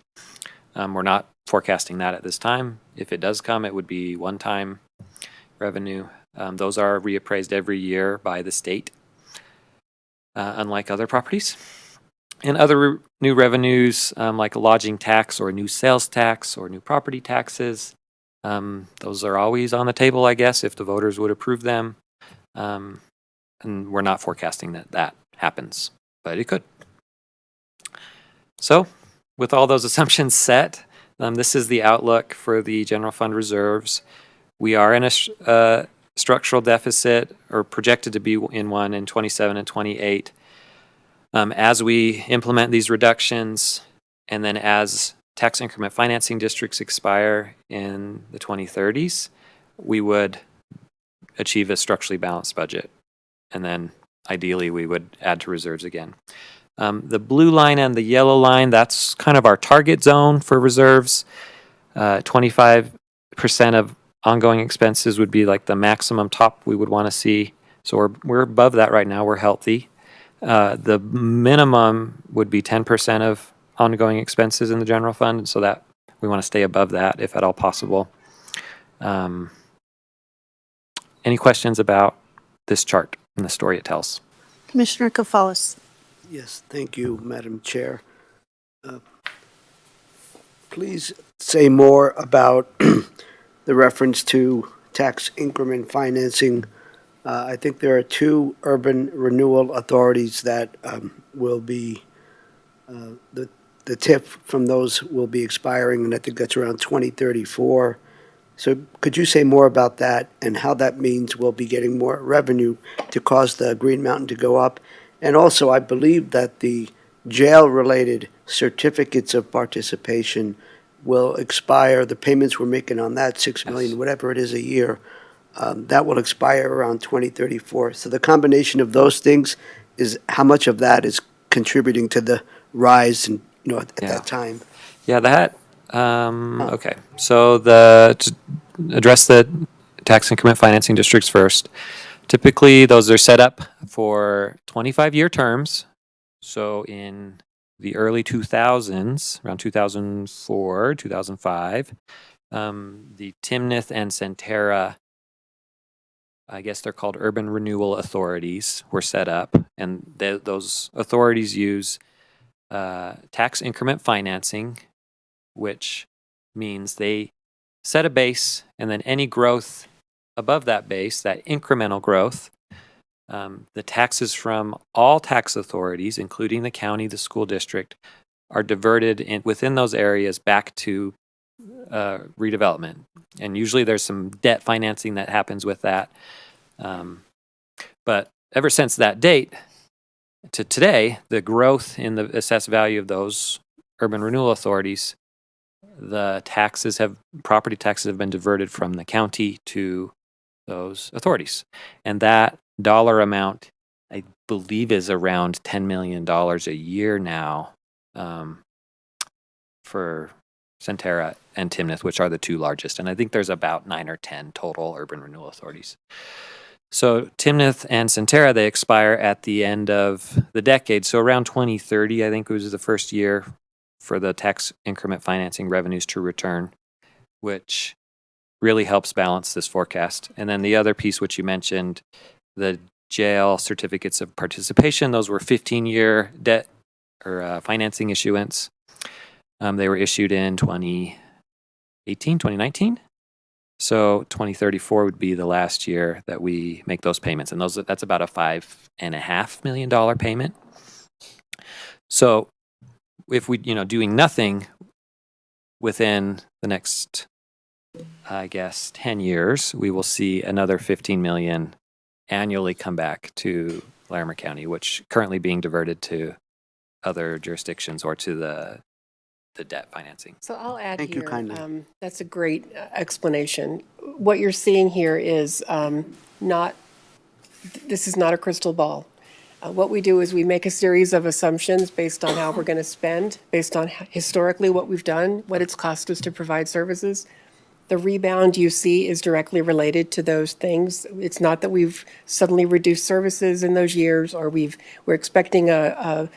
Speaker 2: We're not forecasting that at this time. If it does come, it would be one-time revenue. Those are reappraised every year by the state, unlike other properties. And other new revenues, like a lodging tax or a new sales tax or new property taxes, those are always on the table, I guess, if the voters would approve them. And we're not forecasting that happens, but it could. So, with all those assumptions set, this is the outlook for the general fund reserves. We are in a structural deficit, or projected to be in one in 27 and 28. As we implement these reductions, and then as tax increment financing districts expire in the 2030s, we would achieve a structurally balanced budget. And then ideally we would add to reserves again. The blue line and the yellow line, that's kind of our target zone for reserves. 25% of ongoing expenses would be like the maximum top we would want to see. So we're above that right now. We're healthy. The minimum would be 10% of ongoing expenses in the general fund, and so that we want to stay above that if at all possible. Any questions about this chart and the story it tells?
Speaker 1: Commissioner Kafalis.
Speaker 3: Yes, thank you, Madam Chair. Please say more about the reference to tax increment financing. I think there are two urban renewal authorities that will be, the TIF from those will be expiring, and I think that's around 2034. So could you say more about that and how that means we'll be getting more revenue to cause the Green Mountain to go up? And also, I believe that the jail-related certificates of participation will expire. The payments we're making on that, $6 million, whatever it is a year, that will expire around 2034. So the combination of those things is how much of that is contributing to the rise at that time.
Speaker 2: Yeah, that, okay. So to address the tax increment financing districts first. Typically, those are set up for 25-year terms. So in the early 2000s, around 2004, 2005, the Timnath and Centerra, I guess they're called urban renewal authorities, were set up. And those authorities use tax increment financing, which means they set a base and then any growth above that base, that incremental growth, the taxes from all tax authorities, including the county, the school district, are diverted within those areas back to redevelopment. And usually there's some debt financing that happens with that. But ever since that date to today, the growth in the assessed value of those urban renewal authorities, the property taxes have been diverted from the county to those authorities. And that dollar amount, I believe, is around $10 million a year now for Centerra and Timnath, which are the two largest. And I think there's about 9 or 10 total urban renewal authorities. So Timnath and Centerra, they expire at the end of the decade. So around 2030, I think was the first year for the tax increment financing revenues to return, which really helps balance this forecast. And then the other piece, which you mentioned, the jail certificates of participation, those were 15-year debt or financing issuance. They were issued in 2018, 2019. So 2034 would be the last year that we make those payments. And that's about a $5.5 million payment. So if we, doing nothing within the next, I guess, 10 years, we will see another 15 million annually come back to Larimer County, which currently being diverted to other jurisdictions or to the debt financing.
Speaker 4: So I'll add
Speaker 3: Thank you
Speaker 4: here,
Speaker 3: kindly.
Speaker 4: that's a great explanation. What you're seeing here is not, this is not a crystal ball. What we do is we make a series of assumptions based on how we're going to spend, based on historically what we've done, what it's cost us to provide services. The rebound you see is directly related to those things. It's not that we've suddenly reduced services in those years, or we're expecting a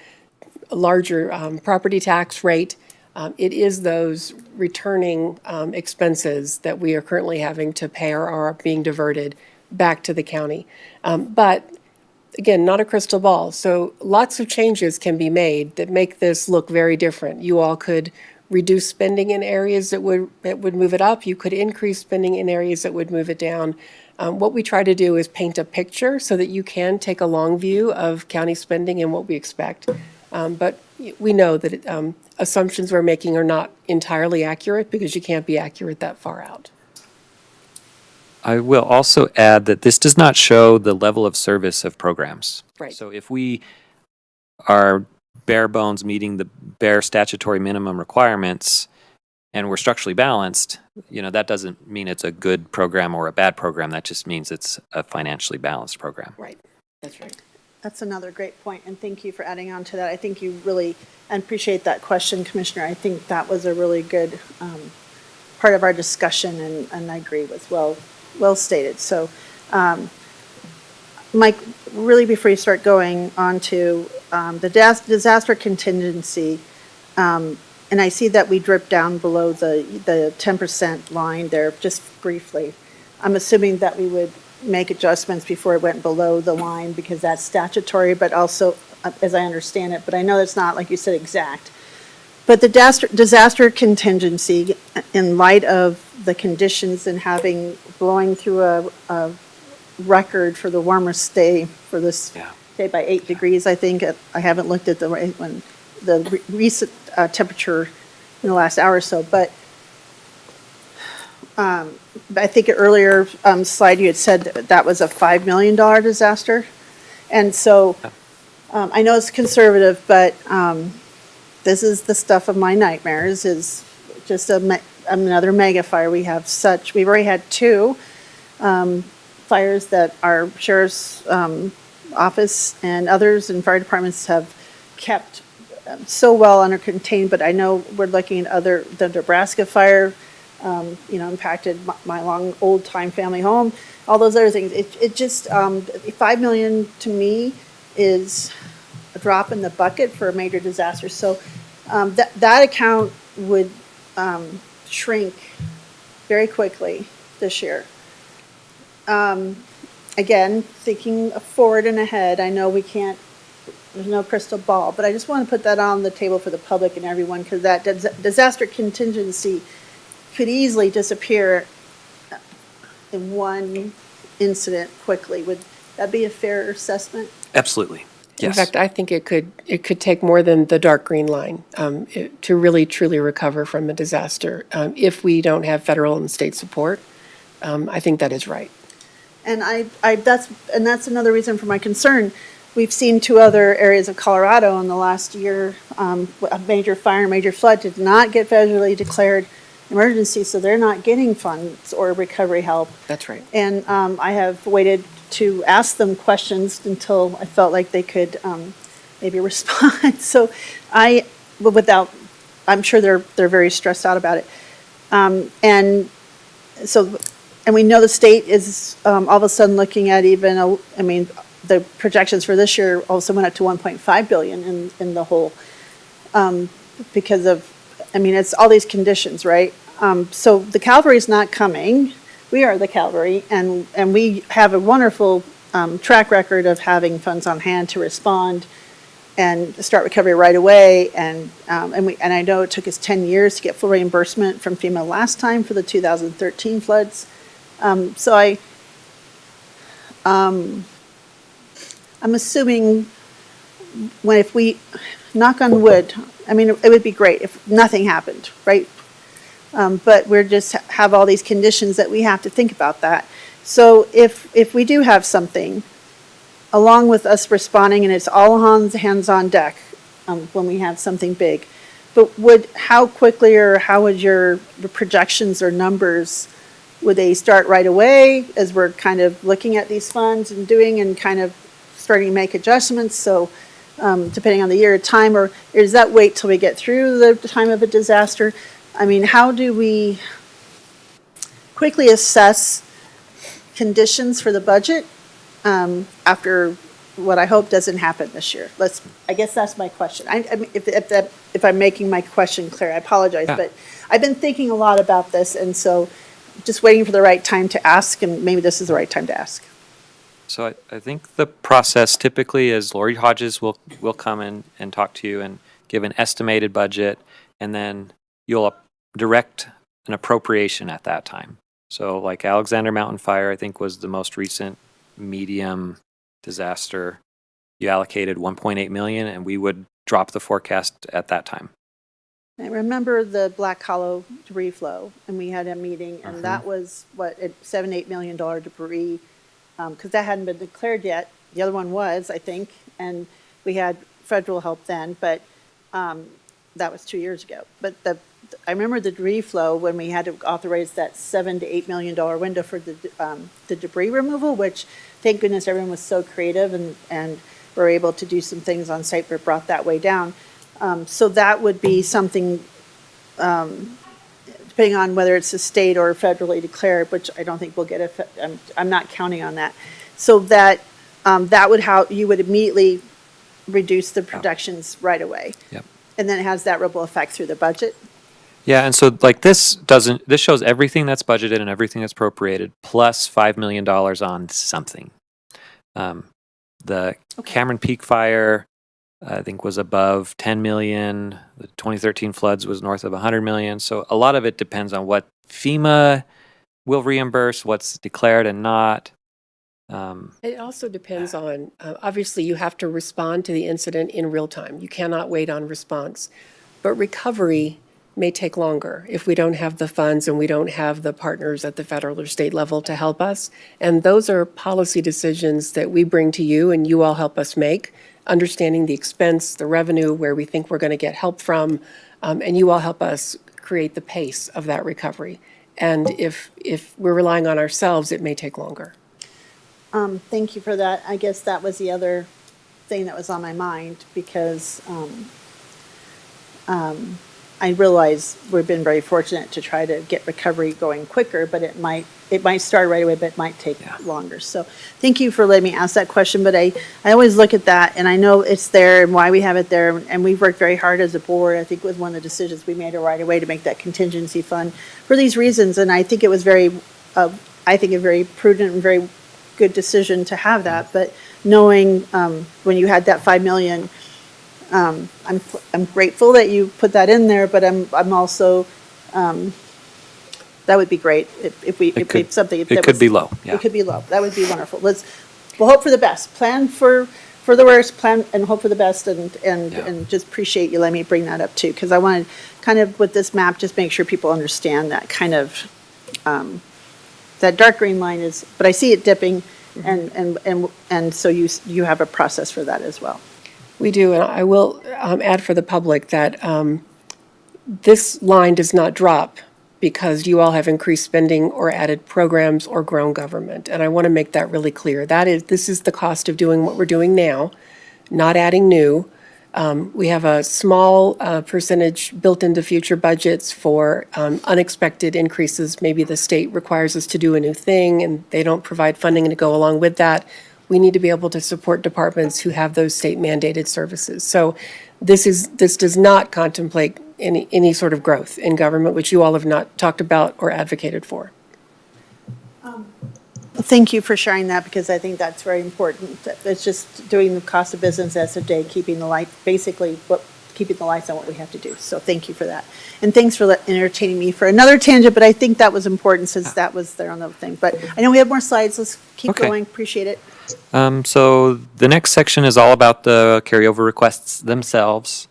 Speaker 4: larger property tax rate. It is those returning expenses that we are currently having to pay or are being diverted back to the county. But again, not a crystal ball. So lots of changes can be made that make this look very different. You all could reduce spending in areas that would move it up. You could increase spending in areas that would move it down. What we try to do is paint a picture so that you can take a long view of county spending and what we expect. But we know that assumptions we're making are not entirely accurate because you can't be accurate that far out.
Speaker 2: I will also add that this does not show the level of service of programs.
Speaker 4: Right.
Speaker 2: So if we are bare bones meeting the bare statutory minimum requirements and we're structurally balanced, that doesn't mean it's a good program or a bad program. That just means it's a financially balanced program.
Speaker 4: Right, that's right.
Speaker 1: That's another great point, and thank you for adding on to that. I think you really, and appreciate that question, Commissioner. I think that was a really good part of our discussion, and I agree with well stated. So, Mike, really before you start going on to the disaster contingency, and I see that we dripped down below the 10% line there, just briefly. I'm assuming that we would make adjustments before it went below the line because that's statutory, but also, as I understand it, but I know it's not, like you said, exact. But the disaster contingency, in light of the conditions and blowing through a record for the warmest day for this day by 8 degrees, I think. I haven't looked at the recent temperature in the last hour or so, but I think earlier slide you had said that was a $5 million disaster. And so I know it's conservative, but this is the stuff of my nightmares, is just another mega fire. We've already had 2 fires that our sheriff's office and others and fire departments have kept so well under contained, but I know we're looking at the Nebraska fire, impacted my long old time family home, all those other things. It just, $5 million to me is a drop in the bucket for a major disaster. So that account would shrink very quickly this year. Again, thinking forward and ahead, I know there's no crystal ball, but I just want to put that on the table for the public and everyone, because that disaster contingency could easily disappear in one incident quickly. Would that be a fair assessment?
Speaker 2: Absolutely. Yes.
Speaker 4: In fact, I think it could take more than the dark green line to really truly recover from a disaster if we don't have federal and state support. I think that is right.
Speaker 1: And that's another reason for my concern. We've seen 2 other areas of Colorado in the last year, a major fire and major flood did not get federally declared emergency, so they're not getting funds or recovery help.
Speaker 4: That's right.
Speaker 1: And I have waited to ask them questions until I felt like they could maybe respond. So I'm sure they're very stressed out about it. And we know the state is all of a sudden looking at the projections for this year also went up to 1.5 billion in the whole, because of, it's all these conditions, right? So the cavalry's not coming. We are the cavalry, and we have a wonderful track record of having funds on hand to respond and start recovery right away. And I know it took us 10 years to get full reimbursement from FEMA last time for the 2013 floods. So I'm assuming if we knock on wood, it would be great if nothing happened, right? But we're just have all these conditions that we have to think about that. So if we do have something, along with us responding, and it's all hands on deck when we have something big. But how quickly or how would your projections or numbers, would they start right away as we're kind of looking at these funds and doing and kind of starting to make adjustments? So depending on the year or time, or does that wait till we get through the time of a disaster? I mean, how do we quickly assess conditions for the budget after what I hope doesn't happen this year? I guess that's my question. I mean, if I'm making my question clear, I apologize, but I've been thinking a lot about this, and so just waiting for the right time to ask, and maybe this is the right time to ask.
Speaker 2: So I think the process typically is Lori Hodges will come in and talk to you and give an estimated budget, and then you'll direct an appropriation at that time. So like Alexander Mountain Fire, I think was the most recent medium disaster. You allocated 1.8 million, and we would drop the forecast at that time.
Speaker 1: I remember the Black Hollow debris flow, and we had a meeting, and that was $7-8 million debris, because that hadn't been declared yet. The other one was, I think, and we had federal help then, but that was 2 years ago. But I remember the debris flow when we had to authorize that $7-8 million window for the debris removal, which thank goodness everyone was so creative and were able to do some things on site that brought that way down. So that would be something, depending on whether it's a state or federally declared, which I don't think we'll get. I'm not counting on that. So that would how you would immediately reduce the productions right away.
Speaker 2: Yep.
Speaker 1: And then it has that ripple effect through the budget.
Speaker 2: Yeah, and so like this shows everything that's budgeted and everything that's appropriated plus $5 million on something. The Cameron Peak Fire, I think, was above 10 million. The 2013 floods was north of 100 million. So a lot of it depends on what FEMA will reimburse, what's declared and not.
Speaker 4: It also depends on, obviously, you have to respond to the incident in real time. You cannot wait on response. But recovery may take longer if we don't have the funds and we don't have the partners at the federal or state level to help us. And those are policy decisions that we bring to you and you all help us make, understanding the expense, the revenue, where we think we're going to get help from, and you all help us create the pace of that recovery. And if we're relying on ourselves, it may take longer.
Speaker 1: Thank you for that. I guess that was the other thing that was on my mind, because I realize we've been very fortunate to try to get recovery going quicker, but it might start right away, but it might take longer. So thank you for letting me ask that question. But I always look at that, and I know it's there and why we have it there. And we've worked very hard as a board. I think it was one of the decisions we made right away to make that contingency fund for these reasons. And I think it was a very prudent and very good decision to have that. But knowing when you had that 5 million, I'm grateful that you put that in there, but I'm also, that would be great if we something.
Speaker 2: It could be low. Yeah.
Speaker 1: It could be low. That would be wonderful. We'll hope for the best. Plan for the worst, plan and hope for the best, and just appreciate you letting me bring that up too, because I wanted kind of with this map, just make sure people understand that kind of, that dark green line is, but I see it dipping, and so you have a process for that as well.
Speaker 4: We do, and I will add for the public that this line does not drop because you all have increased spending or added programs or grown government. And I want to make that really clear. This is the cost of doing what we're doing now, not adding new. We have a small percentage built into future budgets for unexpected increases. Maybe the state requires us to do a new thing and they don't provide funding to go along with that. We need to be able to support departments who have those state mandated services. So this does not contemplate any sort of growth in government, which you all have not talked about or advocated for.
Speaker 1: Thank you for sharing that, because I think that's very important. It's just doing the cost of business as of day, keeping the light, basically keeping the lights on what we have to do. So thank you for that. And thanks for entertaining me for another tangent, but I think that was important since that was there on the thing. But I know we have more slides. Let's keep going. Appreciate it.
Speaker 2: So the next section is all about the carryover requests themselves.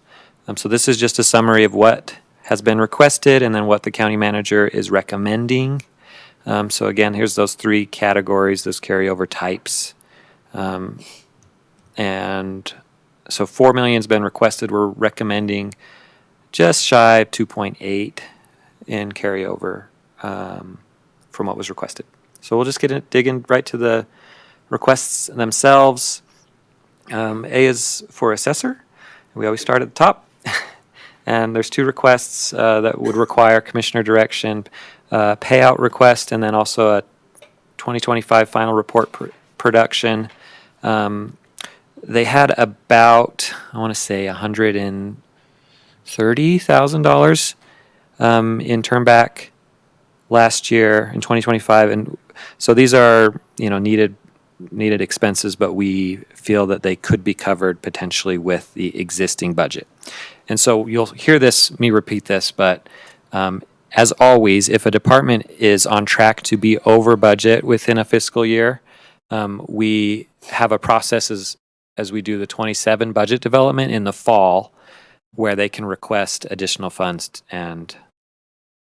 Speaker 2: So this is just a summary of what has been requested and then what the county manager is recommending. So again, here's those three categories, those carryover types. and so 4 million's been requested. We're recommending just shy of 2.8 in carryover from what was requested. So we'll just dig in right to the requests themselves. A is for assessor. We always start at the top. And there's 2 requests that would require commissioner direction, payout request, and then also a 2025 final report production. They had about, I want to say, $130,000 in turnback last year in 2025, and so these are needed expenses, but we feel that they could be covered potentially with the existing budget. And so you'll hear me repeat this, but as always, if a department is on track to be over budget within a fiscal year, we have a process as we do the 27 budget development in the fall, where they can request additional funds. And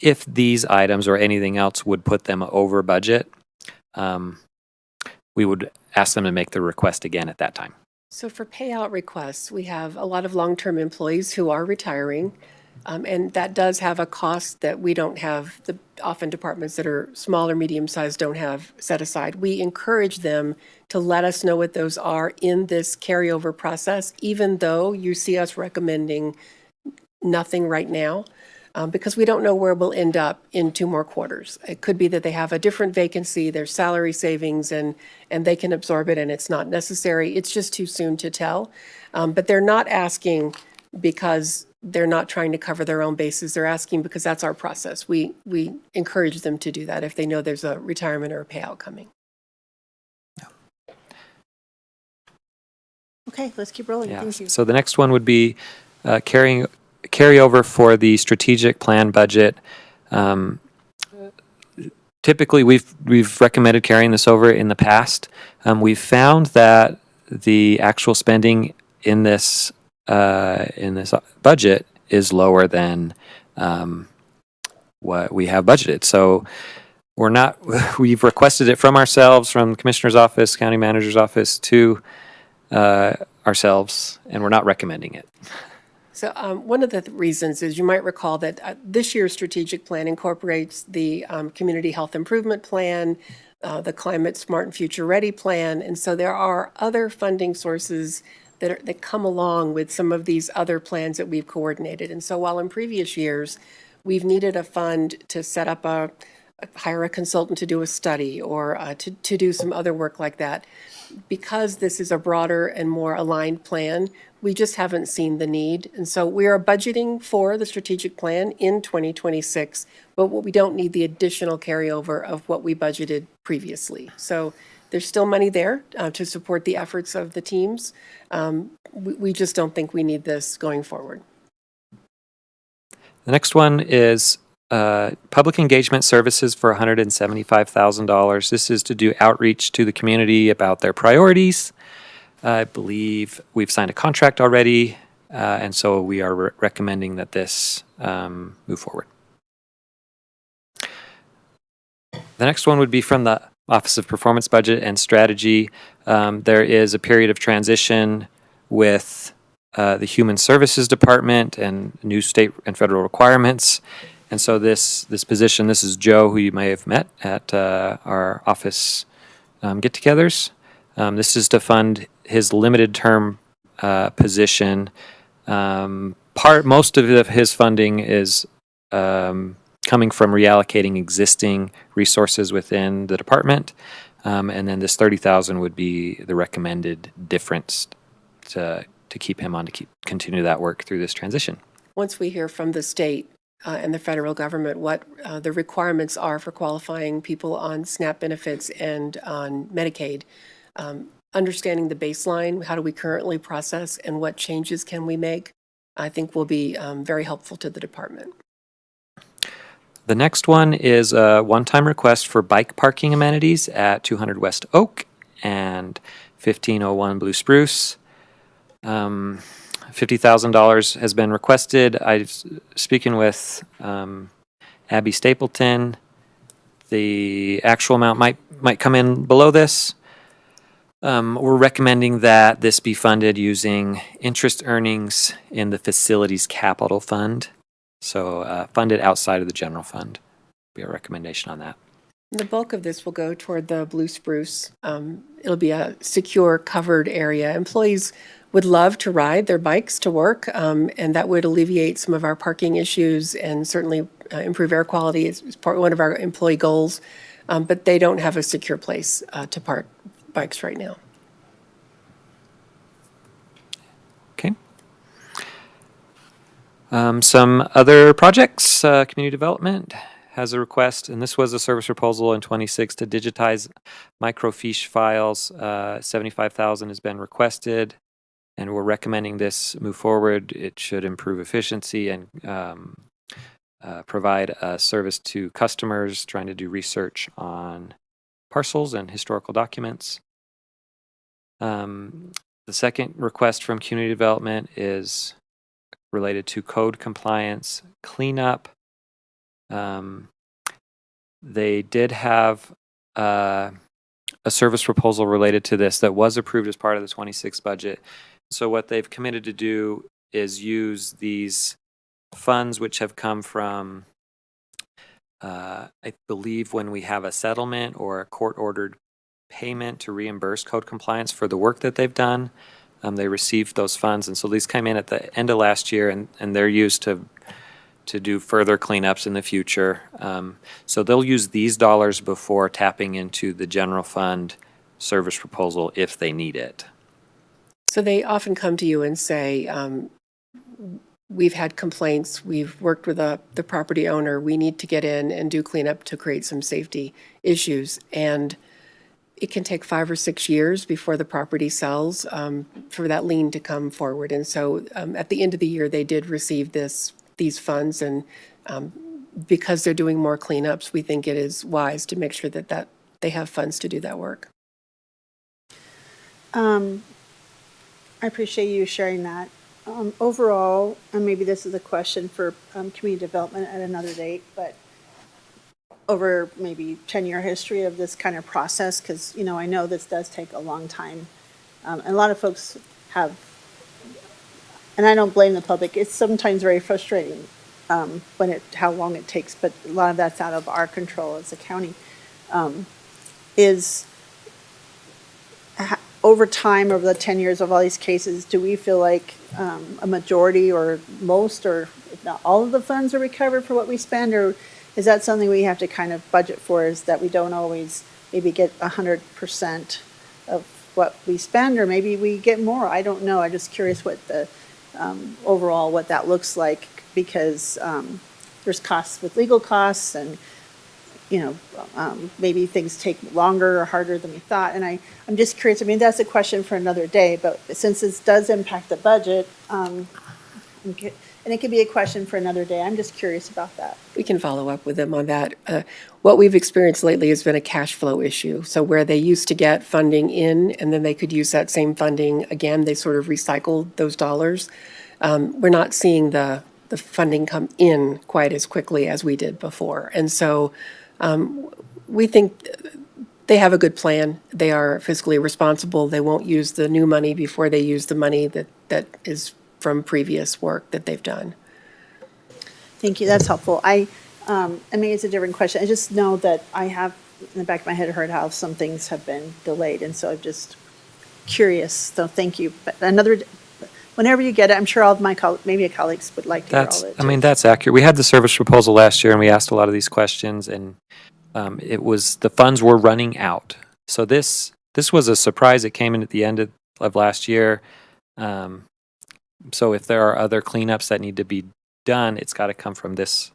Speaker 2: if these items or anything else would put them over budget, we would ask them to make the request again at that time.
Speaker 4: So for payout requests, we have a lot of long-term employees who are retiring, and that does have a cost that we don't have. Often departments that are small or medium-sized don't have set aside. We encourage them to let us know what those are in this carryover process, even though you see us recommending nothing right now, because we don't know where we'll end up in 2 more quarters. It could be that they have a different vacancy, there's salary savings, and they can absorb it and it's not necessary. It's just too soon to tell. But they're not asking because they're not trying to cover their own bases. They're asking because that's our process. We encourage them to do that if they know there's a retirement or a payout coming.
Speaker 1: Okay, let's keep rolling.
Speaker 2: Yeah.
Speaker 1: Thank you.
Speaker 2: So the next one would be carryover for the strategic plan budget. Typically, we've recommended carrying this over in the past. We've found that the actual spending in this budget is lower than what we have budgeted. So we've requested it from ourselves, from the commissioner's office, county manager's office, to ourselves, and we're not recommending it.
Speaker 4: So one of the reasons is, you might recall that this year's strategic plan incorporates the Community Health Improvement Plan, the Climate Smart and Future Ready Plan, and so there are other funding sources that come along with some of these other plans that we've coordinated. And so while in previous years, we've needed a fund to set up hire a consultant to do a study or to do some other work like that, because this is a broader and more aligned plan, we just haven't seen the need. And so we are budgeting for the strategic plan in 2026, but we don't need the additional carryover of what we budgeted previously. So there's still money there to support the efforts of the teams. We just don't think we need this going forward.
Speaker 2: The next one is public engagement services for $175,000. This is to do outreach to the community about their priorities. I believe we've signed a contract already, and so we are recommending that this move forward. The next one would be from the Office of Performance Budget and Strategy. There is a period of transition with the Human Services Department and new state and federal requirements. And so this position, this is Joe, who you may have met at our office get-togethers. This is to fund his limited term position. Most of his funding is coming from reallocating existing resources within the department, and then this $30,000 would be the recommended difference to keep him on to continue that work through this transition.
Speaker 4: Once we hear from the state and the federal government what the requirements are for qualifying people on SNAP benefits and on Medicaid, understanding the baseline, how do we currently process, and what changes can we make, I think will be very helpful to the department.
Speaker 2: The next one is a one-time request for bike parking amenities at 200 West Oak and 1501 Blue Spruce. $50,000 has been requested. Speaking with Abby Stapleton, the actual amount might come in below this. We're recommending that this be funded using interest earnings in the facilities capital fund. So funded outside of the general fund. Be a recommendation on that.
Speaker 4: The bulk of this will go toward the Blue Spruce. It'll be a secure, covered area. Employees would love to ride their bikes to work, and that would alleviate some of our parking issues and certainly improve air quality. It's one of our employee goals, but they don't have a secure place to park bikes right now.
Speaker 2: Okay. Some other projects, community development has a request, and this was a service proposal in 26 to digitize microfiche files. 75,000 has been requested, and we're recommending this move forward. It should improve efficiency and provide a service to customers trying to do research on parcels and historical documents. The second request from community development is related to code compliance cleanup. They did have a service proposal related to this that was approved as part of the 26 budget. So what they've committed to do is use these funds which have come from, I believe, when we have a settlement or a court-ordered payment to reimburse code compliance for the work that they've done. They received those funds, and so these came in at the end of last year, and they're used to do further cleanups in the future. So they'll use these dollars before tapping into the general fund service proposal if they need it.
Speaker 4: So they often come to you and say, we've had complaints, we've worked with the property owner, we need to get in and do cleanup to create some safety issues. And it can take 5 or 6 years before the property sells for that lien to come forward. And so at the end of the year, they did receive these funds, and because they're doing more cleanups, we think it is wise to make sure that they have funds to do that work.
Speaker 1: I appreciate you sharing that. Overall, and maybe this is a question for community development at another date, but over maybe 10-year history of this kind of process, because, I know this does take a long time. And a lot of folks have, and I don't blame the public, it's sometimes very frustrating how long it takes, but a lot of that's out of our control as a county. Over time, over the 10 years of all these cases, do we feel like a majority or most or if not all of the funds are recovered for what we spend, or is that something we have to kind of budget for, is that we don't always maybe get 100% of what we spend, or maybe we get more? I don't know. I'm just curious what the overall what that looks like, because there's costs with legal costs, and maybe things take longer or harder than we thought. And I'm just curious. I mean, that's a question for another day, but since this does impact the budget, and it could be a question for another day, I'm just curious about that.
Speaker 4: We can follow up with them on that. What we've experienced lately has been a cash flow issue. So where they used to get funding in and then they could use that same funding again, they sort of recycled those dollars. We're not seeing the funding come in quite as quickly as we did before. And so we think they have a good plan. They are fiscally responsible. They won't use the new money before they use the money that is from previous work that they've done.
Speaker 1: Thank you. That's helpful. I mean, it's a different question. I just know that I have in the back of my head heard how some things have been delayed, and so I'm just curious. So thank you. But whenever you get it, I'm sure all of my maybe colleagues would like to hear all of it.
Speaker 2: I mean, that's accurate. We had the service proposal last year, and we asked a lot of these questions, and it was the funds were running out. So this was a surprise. It came in at the end of last year. So if there are other cleanups that need to be done, it's got to come from this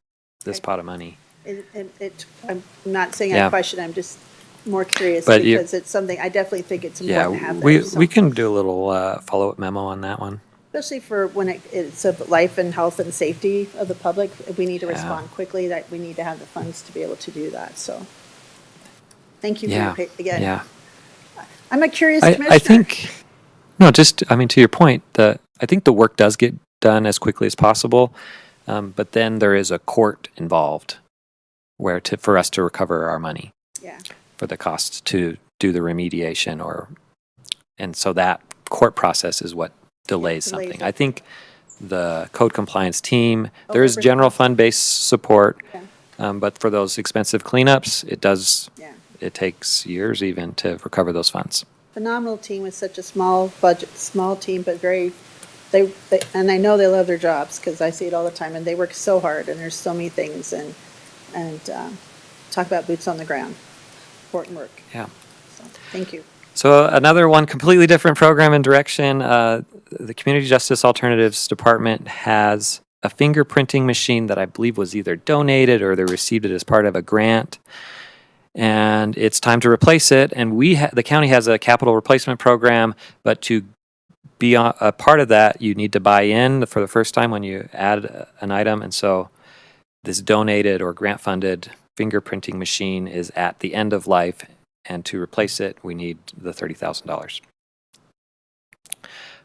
Speaker 2: pot of money.
Speaker 1: I'm not saying
Speaker 2: Yeah.
Speaker 1: I question. I'm just more curious,
Speaker 2: But
Speaker 1: because it's something I definitely think it's important to have.
Speaker 2: Yeah,
Speaker 1: there,
Speaker 2: we can do a little follow-up memo on that one.
Speaker 1: especially for when it's a life and health and safety of the public. If we need to
Speaker 2: Yeah.
Speaker 1: respond quickly, that we need to have the funds to be able to do that. So, thank you for
Speaker 2: Yeah,
Speaker 1: again.
Speaker 2: yeah.
Speaker 1: I'm a curious commissioner.
Speaker 2: I think, no, just, I mean, to your point, I think the work does get done as quickly as possible, but then there is a court involved for us to recover our money
Speaker 1: Yeah.
Speaker 2: for the cost to do the remediation or and so that court process is what delays
Speaker 1: delays
Speaker 2: something.
Speaker 1: it.
Speaker 2: I think the code compliance team, there is
Speaker 1: Oversees.
Speaker 2: general fund-based support,
Speaker 1: Yeah.
Speaker 2: but for those expensive cleanups,
Speaker 1: Yeah.
Speaker 2: it takes years even to recover those funds.
Speaker 1: Phenomenal team with such a small budget, small team, but very, they and I know they love their jobs because I see it all the time, and they work so hard, and there's so many things, and talk about boots on the ground, important work.
Speaker 2: Yeah.
Speaker 1: So, thank you.
Speaker 2: So another one, completely different program and direction. The Community Justice Alternatives Department has a fingerprinting machine that I believe was either donated or they received it as part of a grant. And it's time to replace it. And the county has a capital replacement program, but to be a part of that, you need to buy in for the first time when you add an item. And so this donated or grant-funded fingerprinting machine is at the end of life. And to replace it, we need the $30,000.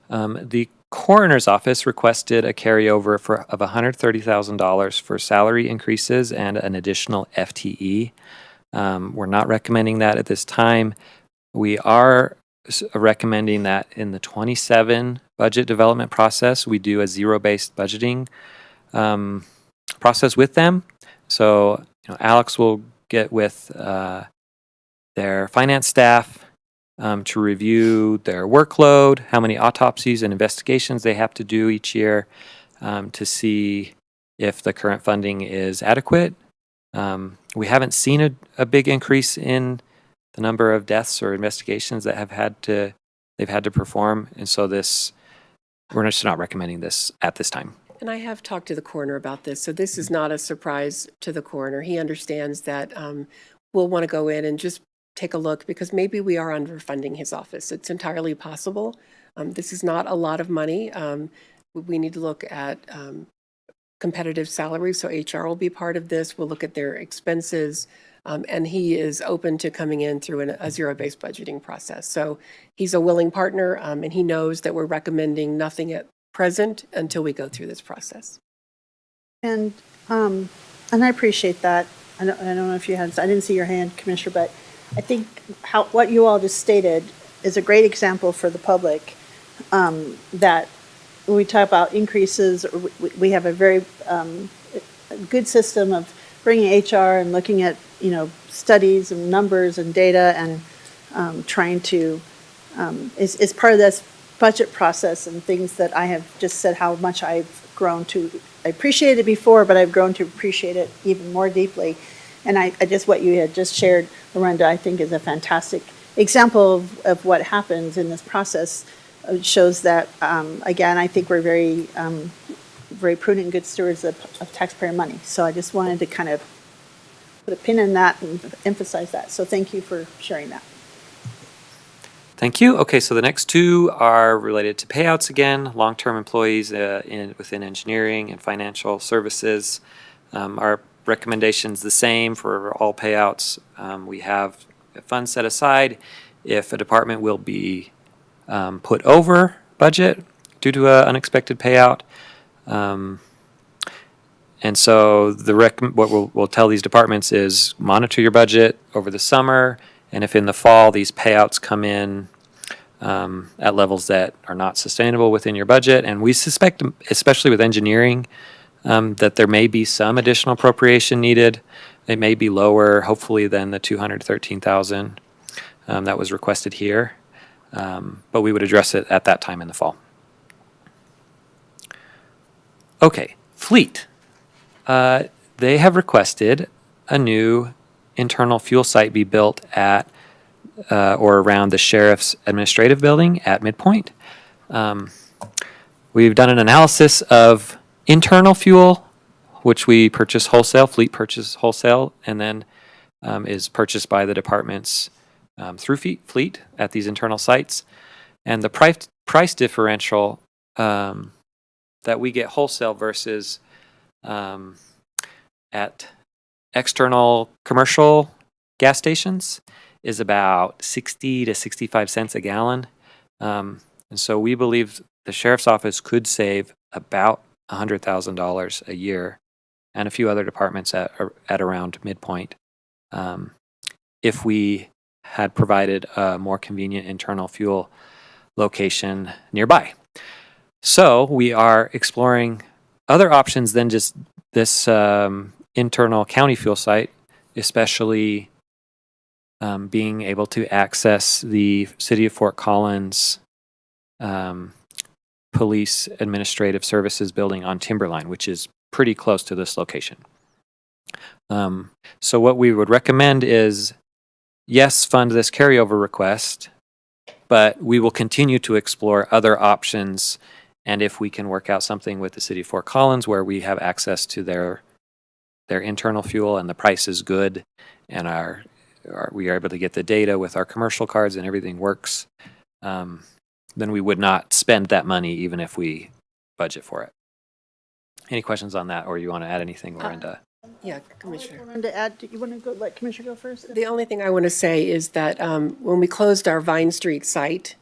Speaker 2: The coroner's office requested a carryover of $130,000 for salary increases and an additional FTE. We're not recommending that at this time. We are recommending that in the 27 budget development process, we do a zero-based budgeting process with them. So, Alex will get with their finance staff to review their workload, how many autopsies and investigations they have to do each year to see if the current funding is adequate. We haven't seen a big increase in the number of deaths or investigations that they've had to perform, and so we're just not recommending this at this time.
Speaker 4: And I have talked to the coroner about this, so this is not a surprise to the coroner. He understands that we'll want to go in and just take a look because maybe we are underfunding his office. It's entirely possible. This is not a lot of money. We need to look at competitive salaries, so HR will be part of this. We'll look at their expenses, and he is open to coming in through a zero-based budgeting process. So he's a willing partner, and he knows that we're recommending nothing at present until we go through this process.
Speaker 1: And I appreciate that. I don't know if you had, I didn't see your hand, Commissioner, but I think what you all just stated is a great example for the public that when we talk about increases, we have a very good system of bringing HR and looking at, studies and numbers and data and trying to, is part of this budget process and things that I have just said how much I've grown to. I appreciated it before, but I've grown to appreciate it even more deeply. And I just, what you had just shared, Miranda, I think is a fantastic example of what happens in this process. It shows that, again, I think we're very, very prudent and good stewards of taxpayer money. So I just wanted to kind of put a pin in that and emphasize that. So thank you for sharing that.
Speaker 2: Thank you. Okay, so the next two are related to payouts again, long-term employees within engineering and financial services. Our recommendation's the same for all payouts. We have a fund set aside if a department will be put over budget due to an unexpected payout. And so what we'll tell these departments is monitor your budget over the summer, and if in the fall these payouts come in at levels that are not sustainable within your budget, and we suspect, especially with engineering, that there may be some additional appropriation needed. It may be lower, hopefully, than the $213,000 that was requested here, but we would address it at that time in the fall. Okay, fleet. They have requested a new internal fuel site be built at or around the sheriff's administrative building at Midpoint. We've done an analysis of internal fuel, which we purchase wholesale, fleet purchase wholesale, and then is purchased by the departments through fleet at these internal sites. And the price differential that we get wholesale versus at external commercial gas stations is about 60 to 65 cents a gallon. And so we believe the sheriff's office could save about $100,000 a year, and a few other departments at around Midpoint, if we had provided a more convenient internal fuel location nearby. So we are exploring other options than just this internal county fuel site, especially being able to access the City of Fort Collins Police Administrative Services building on Timberline, which is pretty close to this location. So what we would recommend is, yes, fund this carryover request, but we will continue to explore other options. And if we can work out something with the City of Fort Collins where we have access to their internal fuel and the price is good and we are able to get the data with our commercial cards and everything works, then we would not spend that money even if we budget for it. Any questions on that, or you want to add anything, Lorinda?
Speaker 4: Yeah, Commissioner.
Speaker 1: To add, do you want to go, let Commissioner go first?
Speaker 4: The only thing I want to say is that when we closed our Vine Street site,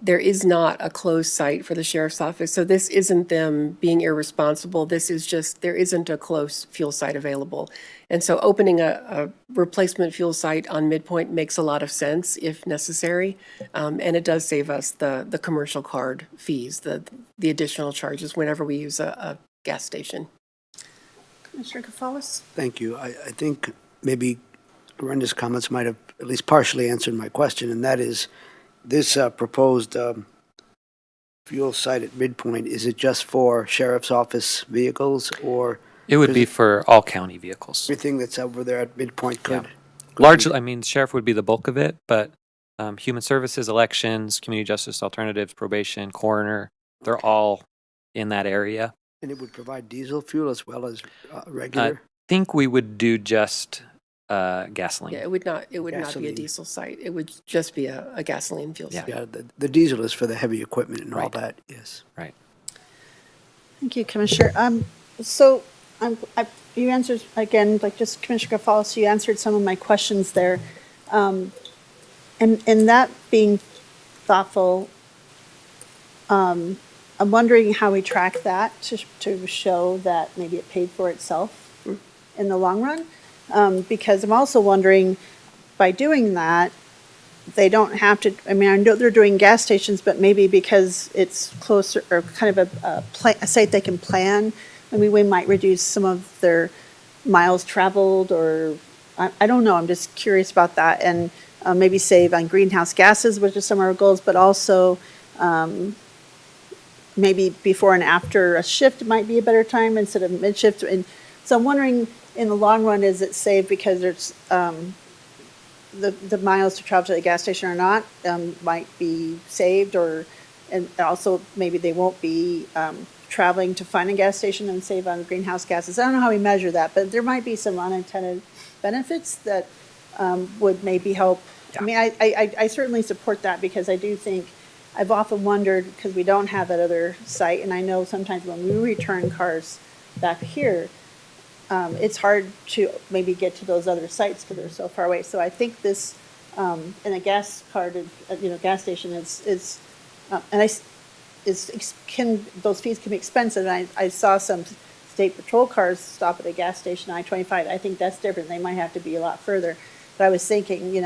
Speaker 4: there is not a closed site for the sheriff's office. So this isn't them being irresponsible. This is just, there isn't a close fuel site available. And so opening a replacement fuel site on Midpoint makes a lot of sense if necessary. And it does save us the commercial card fees, the additional charges whenever we use a gas station.
Speaker 1: Commissioner Kafalis?
Speaker 3: Thank you. I think maybe Lorenda's comments might have at least partially answered my question, and that is, this proposed fuel site at Midpoint, is it just for sheriff's office vehicles, or
Speaker 2: It would be for all county vehicles.
Speaker 3: everything that's over there at Midpoint could?
Speaker 2: Largely, I mean, sheriff would be the bulk of it, but human services, elections, community justice alternatives, probation, coroner, they're all in that area.
Speaker 3: And it would provide diesel fuel as well as regular?
Speaker 2: Think we would do just gasoline.
Speaker 4: Yeah, it would not be a
Speaker 3: Gasoline.
Speaker 4: diesel site. It would just be a gasoline fuel
Speaker 2: Yeah.
Speaker 4: site.
Speaker 3: Yeah, the diesel is for the heavy equipment and all
Speaker 2: Right.
Speaker 3: that, yes.
Speaker 2: Right.
Speaker 1: Thank you, Commissioner. So you answered, again, like just Commissioner Kafalis, you answered some of my questions there. And that being thoughtful, I'm wondering how we track that to show that maybe it paid for itself in the long run. Because I'm also wondering, by doing that, they don't have to, I mean, I know they're doing gas stations, but maybe because it's closer or kind of a site they can plan, maybe we might reduce some of their miles traveled, or I don't know. I'm just curious about that, and maybe save on greenhouse gases, which are some of our goals, but also maybe before and after a shift might be a better time instead of mid-shift. And so I'm wondering, in the long run, is it saved because there's the miles to travel to the gas station or not might be saved, and also maybe they won't be traveling to find a gas station and save on greenhouse gases. I don't know how we measure that, but there might be some unintended benefits that would maybe help. I mean, I certainly support that, because I do think, I've often wondered, because we don't have that other site, and I know sometimes when we return cars back here, it's hard to maybe get to those other sites because they're so far away. So I think this, in a gas card, gas station is those fees can be expensive. And I saw some state patrol cars stop at a gas station, I-25. I think that's different. They might have to be a lot further. But I was thinking,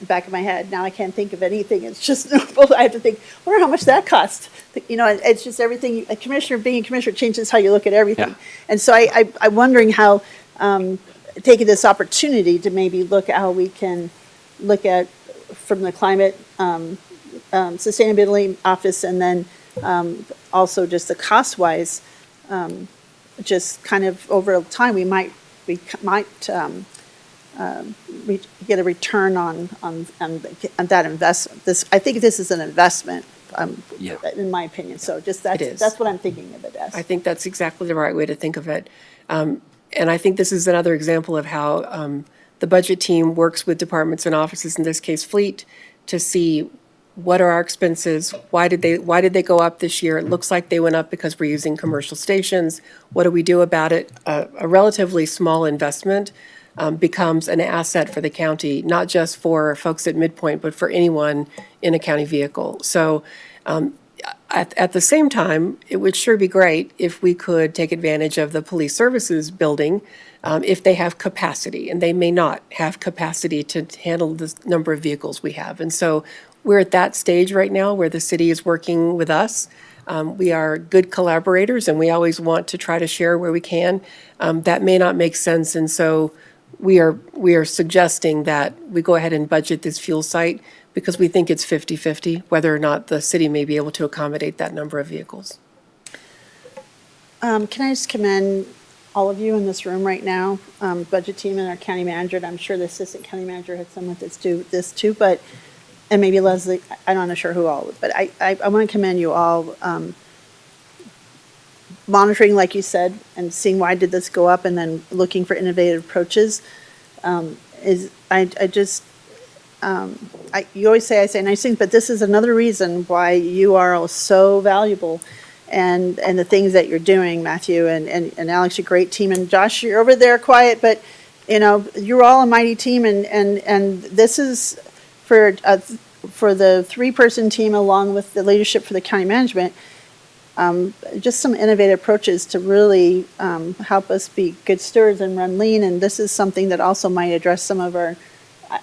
Speaker 1: back of my head, now I can't think of anything. It's just, I have to think, I wonder how much that cost. It's just everything, being a commissioner changes how you look at everything.
Speaker 2: Yeah.
Speaker 1: And so I'm wondering how, taking this opportunity to maybe look at how we can look at, from the climate sustainability office, and then also just the cost-wise, just kind of over time, we might get a return on that investment. I think this is an investment, in my opinion. So just
Speaker 4: It is.
Speaker 1: that's what I'm thinking of it as.
Speaker 4: I think that's exactly the right way to think of it. And I think this is another example of how the budget team works with departments and offices, in this case Fleet, to see what are our expenses, why did they go up this year? It looks like they went up because we're using commercial stations. What do we do about it? A relatively small investment becomes an asset for the county, not just for folks at Midpoint, but for anyone in a county vehicle. So at the same time, it would sure be great if we could take advantage of the police services building if they have capacity, and they may not have capacity to handle the number of vehicles we have. And so we're at that stage right now where the city is working with us. We are good collaborators, and we always want to try to share where we can. That may not make sense, and so we are suggesting that we go ahead and budget this fuel site because we think it's 50-50, whether or not the city may be able to accommodate that number of vehicles.
Speaker 1: Can I just commend all of you in this room right now, budget team and our county manager, and I'm sure the assistant county manager had someone that's do this too, but, and maybe Leslie, I'm not sure who all, but I want to commend you all, monitoring, like you said, and seeing why did this go up, and then looking for innovative approaches. You always say I say nice things, but this is another reason why you are all so valuable, and the things that you're doing, Matthew and Alex, a great team, and Josh, you're over there quiet, but you know you're all a mighty team, and this is for the 3-person team along with the leadership for the county management. Just some innovative approaches to really help us be good stewards and run lean. And this is something that also might address some of our,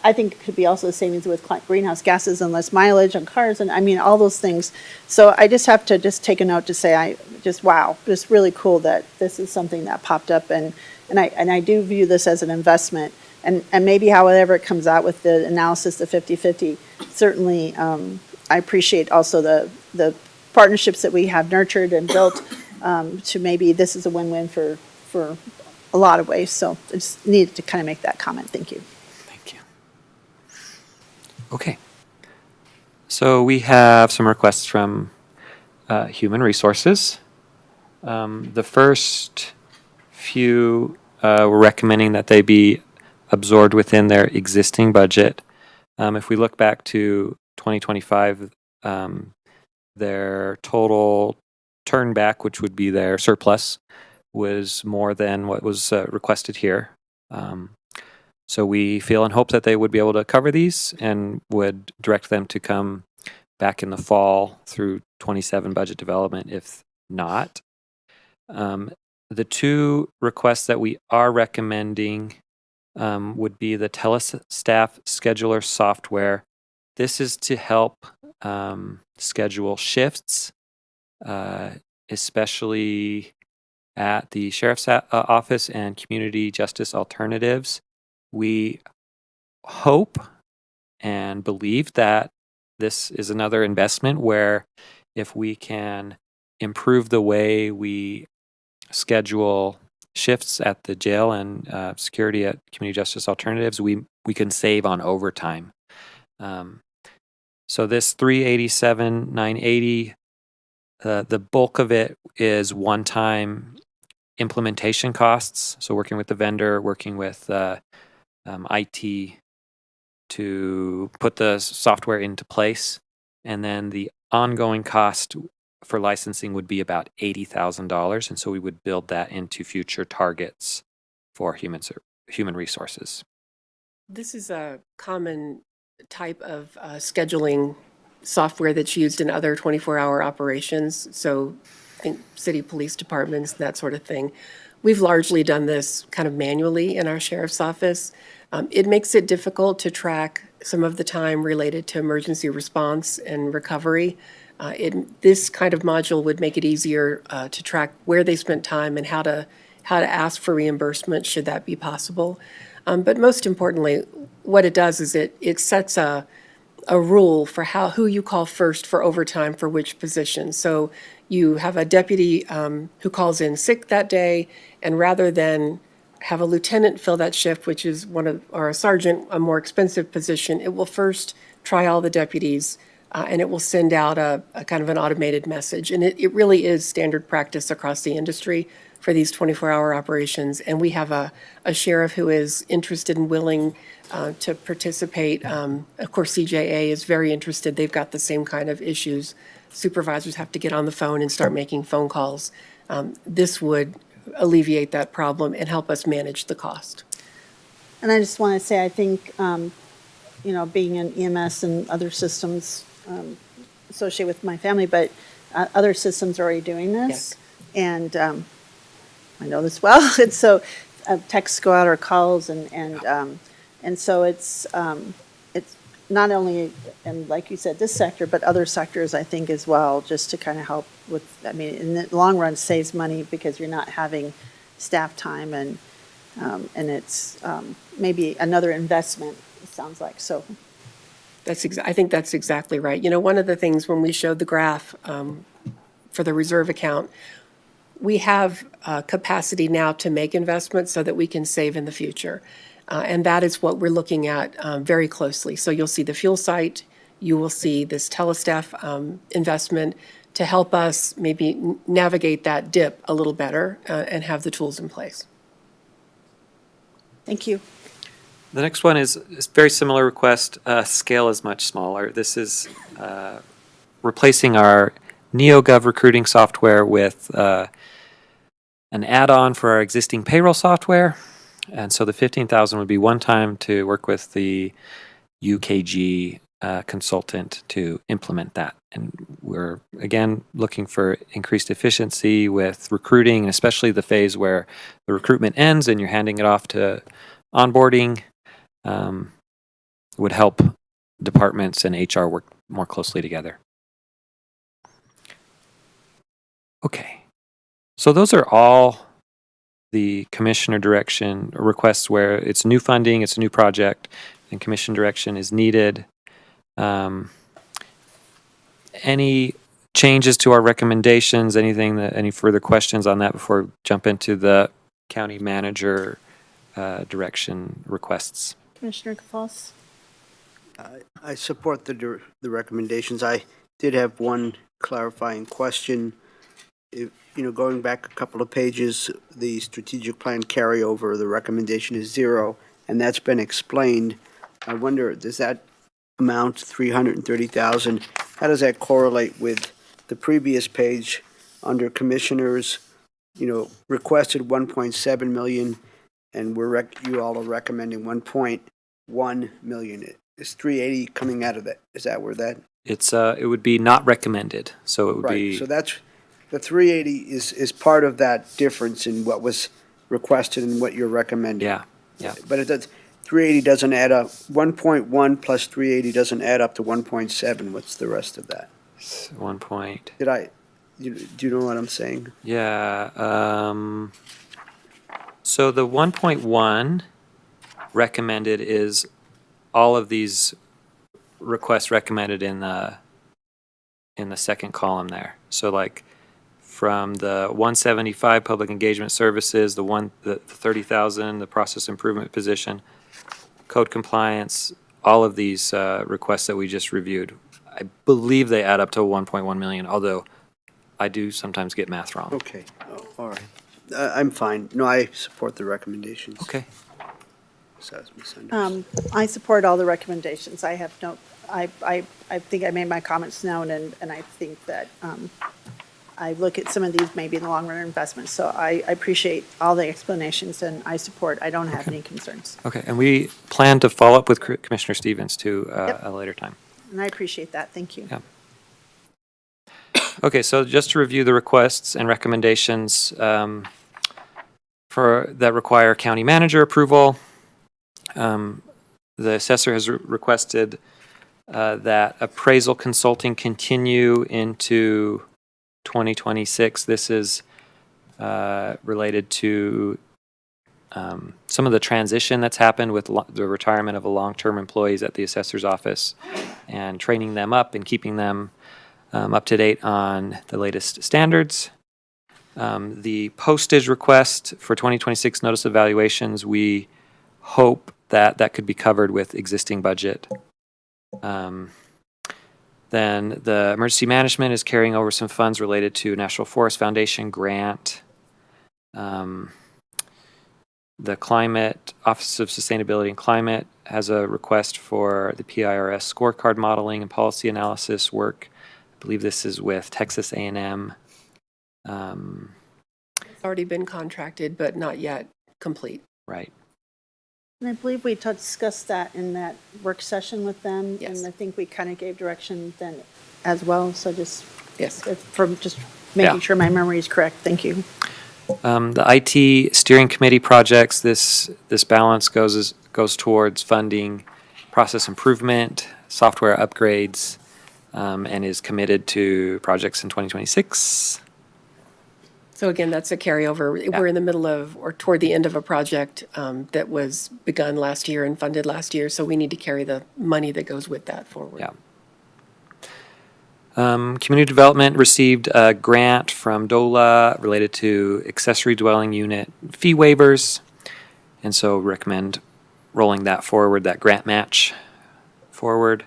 Speaker 1: I think it could be also the savings with greenhouse gases and less mileage on cars. And I mean, all those things. So I just have to just take a note to say, wow, just really cool that this is something that popped up. And I do view this as an investment. And maybe however it comes out with the analysis, the 50-50, certainly I appreciate also the partnerships that we have nurtured and built to maybe this is a win-win for a lot of ways. So I just needed to kind of make that comment. Thank you.
Speaker 2: Thank you. Okay. So we have some requests from Human Resources. The first few we're recommending that they be absorbed within their existing budget. If we look back to 2025, their total turn back, which would be their surplus, was more than what was requested here. So we feel and hope that they would be able to cover these and would direct them to come back in the fall through 27 budget development if not. The 2 requests that we are recommending would be the telestaff scheduler software. This is to help schedule shifts, especially at the sheriff's office and community justice alternatives. We hope and believe that this is another investment where if we can improve the way we schedule shifts at the jail and security at community justice alternatives, we can save on overtime. So this $387,980, the bulk of it is one-time implementation costs. So working with the vendor, working with IT to put the software into place, and then the ongoing cost for licensing would be about $80,000, and so we would build that into future targets for human resources.
Speaker 4: This is a common type of scheduling software that's used in other 24-hour operations. So I think city police departments, that sort of thing. We've largely done this kind of manually in our sheriff's office. It makes it difficult to track some of the time related to emergency response and recovery. This kind of module would make it easier to track where they spent time and how to ask for reimbursement should that be possible. But most importantly, what it does is it sets a rule for who you call first for overtime for which position. So you have a deputy who calls in sick that day, and rather than have a lieutenant fill that shift, which is or a sergeant, a more expensive position, it will first try all the deputies, and it will send out a kind of an automated message. And it really is standard practice across the industry for these 24-hour operations. And we have a sheriff who is interested and willing to participate. Of course, CJA is very interested. They've got the same kind of issues. Supervisors have to get on the phone and start making phone calls. This would alleviate that problem and help us manage the cost.
Speaker 1: And I just want to say, I think, being in EMS and other systems associated with my family, but other systems are already doing this.
Speaker 4: Yes.
Speaker 1: And I know this well. And so texts go out or calls, and so it's not only, and like you said, this sector, but other sectors, I think, as well, just to kind of help with, I mean, in the long run, saves money because you're not having staff time and it's maybe another investment, it sounds like, so.
Speaker 4: I think that's exactly right. You know, one of the things when we showed the graph for the reserve account, we have capacity now to make investments so that we can save in the future. And that is what we're looking at very closely. So you'll see the fuel site, you will see this telestaff investment to help us maybe navigate that dip a little better and have the tools in place.
Speaker 1: Thank you.
Speaker 2: The next one is a very similar request. Scale is much smaller. This is replacing our NeoGov recruiting software with an add-on for our existing payroll software. And so the 15,000 would be one time to work with the UKG consultant to implement that. And we're, again, looking for increased efficiency with recruiting, and especially the phase where the recruitment ends and you're handing it off to onboarding. Would help departments and HR work more closely together. Okay. So those are all the commissioner direction requests where it's new funding, it's a new project, and commission direction is needed. Any changes to our recommendations, any further questions on that before we jump into the county manager direction requests?
Speaker 1: Commissioner Kafas?
Speaker 3: I support the recommendations. I did have one clarifying question. If, going back a couple of pages, the strategic plan carryover, the recommendation is 0, and that's been explained. I wonder, does that amount 330,000? How does that correlate with the previous page under commissioners? Requested 1.7 million, and you all are recommending 1.1 million. Is 380 coming out of that? Is that where that?
Speaker 2: It would be not recommended, so it would
Speaker 3: Right,
Speaker 2: be.
Speaker 3: so that's, the 380 is part of that difference in what was requested and what you're recommending.
Speaker 2: Yeah.
Speaker 3: But 380 doesn't add up, 1.1 plus 380 doesn't add up to 1.7. What's the rest of that?
Speaker 2: 1 point.
Speaker 3: Do you know what I'm saying?
Speaker 2: Yeah. So the 1.1 recommended is all of these requests recommended in the second column there. So like from the 175 public engagement services, the 30,000, the process improvement position, code compliance, all of these requests that we just reviewed, I believe they add up to 1.1 million, although I do sometimes get math wrong.
Speaker 3: Okay, all right. I'm fine. No, I support the recommendations.
Speaker 2: Okay.
Speaker 3: So I was misunderstood.
Speaker 1: I support all the recommendations. I have no, I think I made my comments known, and I think that I look at some of these maybe in the long run investments. So I appreciate all the explanations, and I don't have any concerns.
Speaker 2: Okay, and we plan to follow up with Commissioner Stevens too
Speaker 1: Yep.
Speaker 2: at a later time.
Speaker 1: And I appreciate that. Thank you.
Speaker 2: Yeah. Okay, so just to review the requests and recommendations that require county manager approval. The assessor has requested that appraisal consulting continue into 2026. This is related to some of the transition that's happened with the retirement of a long-term employees at the assessor's office and training them up and keeping them up to date on the latest standards. The postage request for 2026 notice of valuations, we hope that could be covered with existing budget. Then the emergency management is carrying over some funds related to National Forest Foundation grant. The Climate Office of Sustainability and Climate has a request for the PIRS scorecard modeling and policy analysis work. I believe this is with Texas A&M.
Speaker 4: It's already been contracted, but not yet complete.
Speaker 2: Right.
Speaker 1: And I believe we discussed that in that work session with them.
Speaker 4: Yes.
Speaker 1: And I think we kind of gave direction then as well. So just,
Speaker 4: Yes.
Speaker 1: from just making
Speaker 2: Yeah.
Speaker 1: sure my memory is correct. Thank you.
Speaker 2: The IT steering committee projects, this balance goes towards funding process improvement, software upgrades, and is committed to projects in 2026.
Speaker 4: So again, that's a carryover. We're in the middle of, or toward the end of a project that was begun last year and funded last year, so we need to carry the money that goes with that forward.
Speaker 2: Yeah. Community development received a grant from DOLA related to accessory dwelling unit fee waivers, and so recommend rolling that forward, that grant match forward.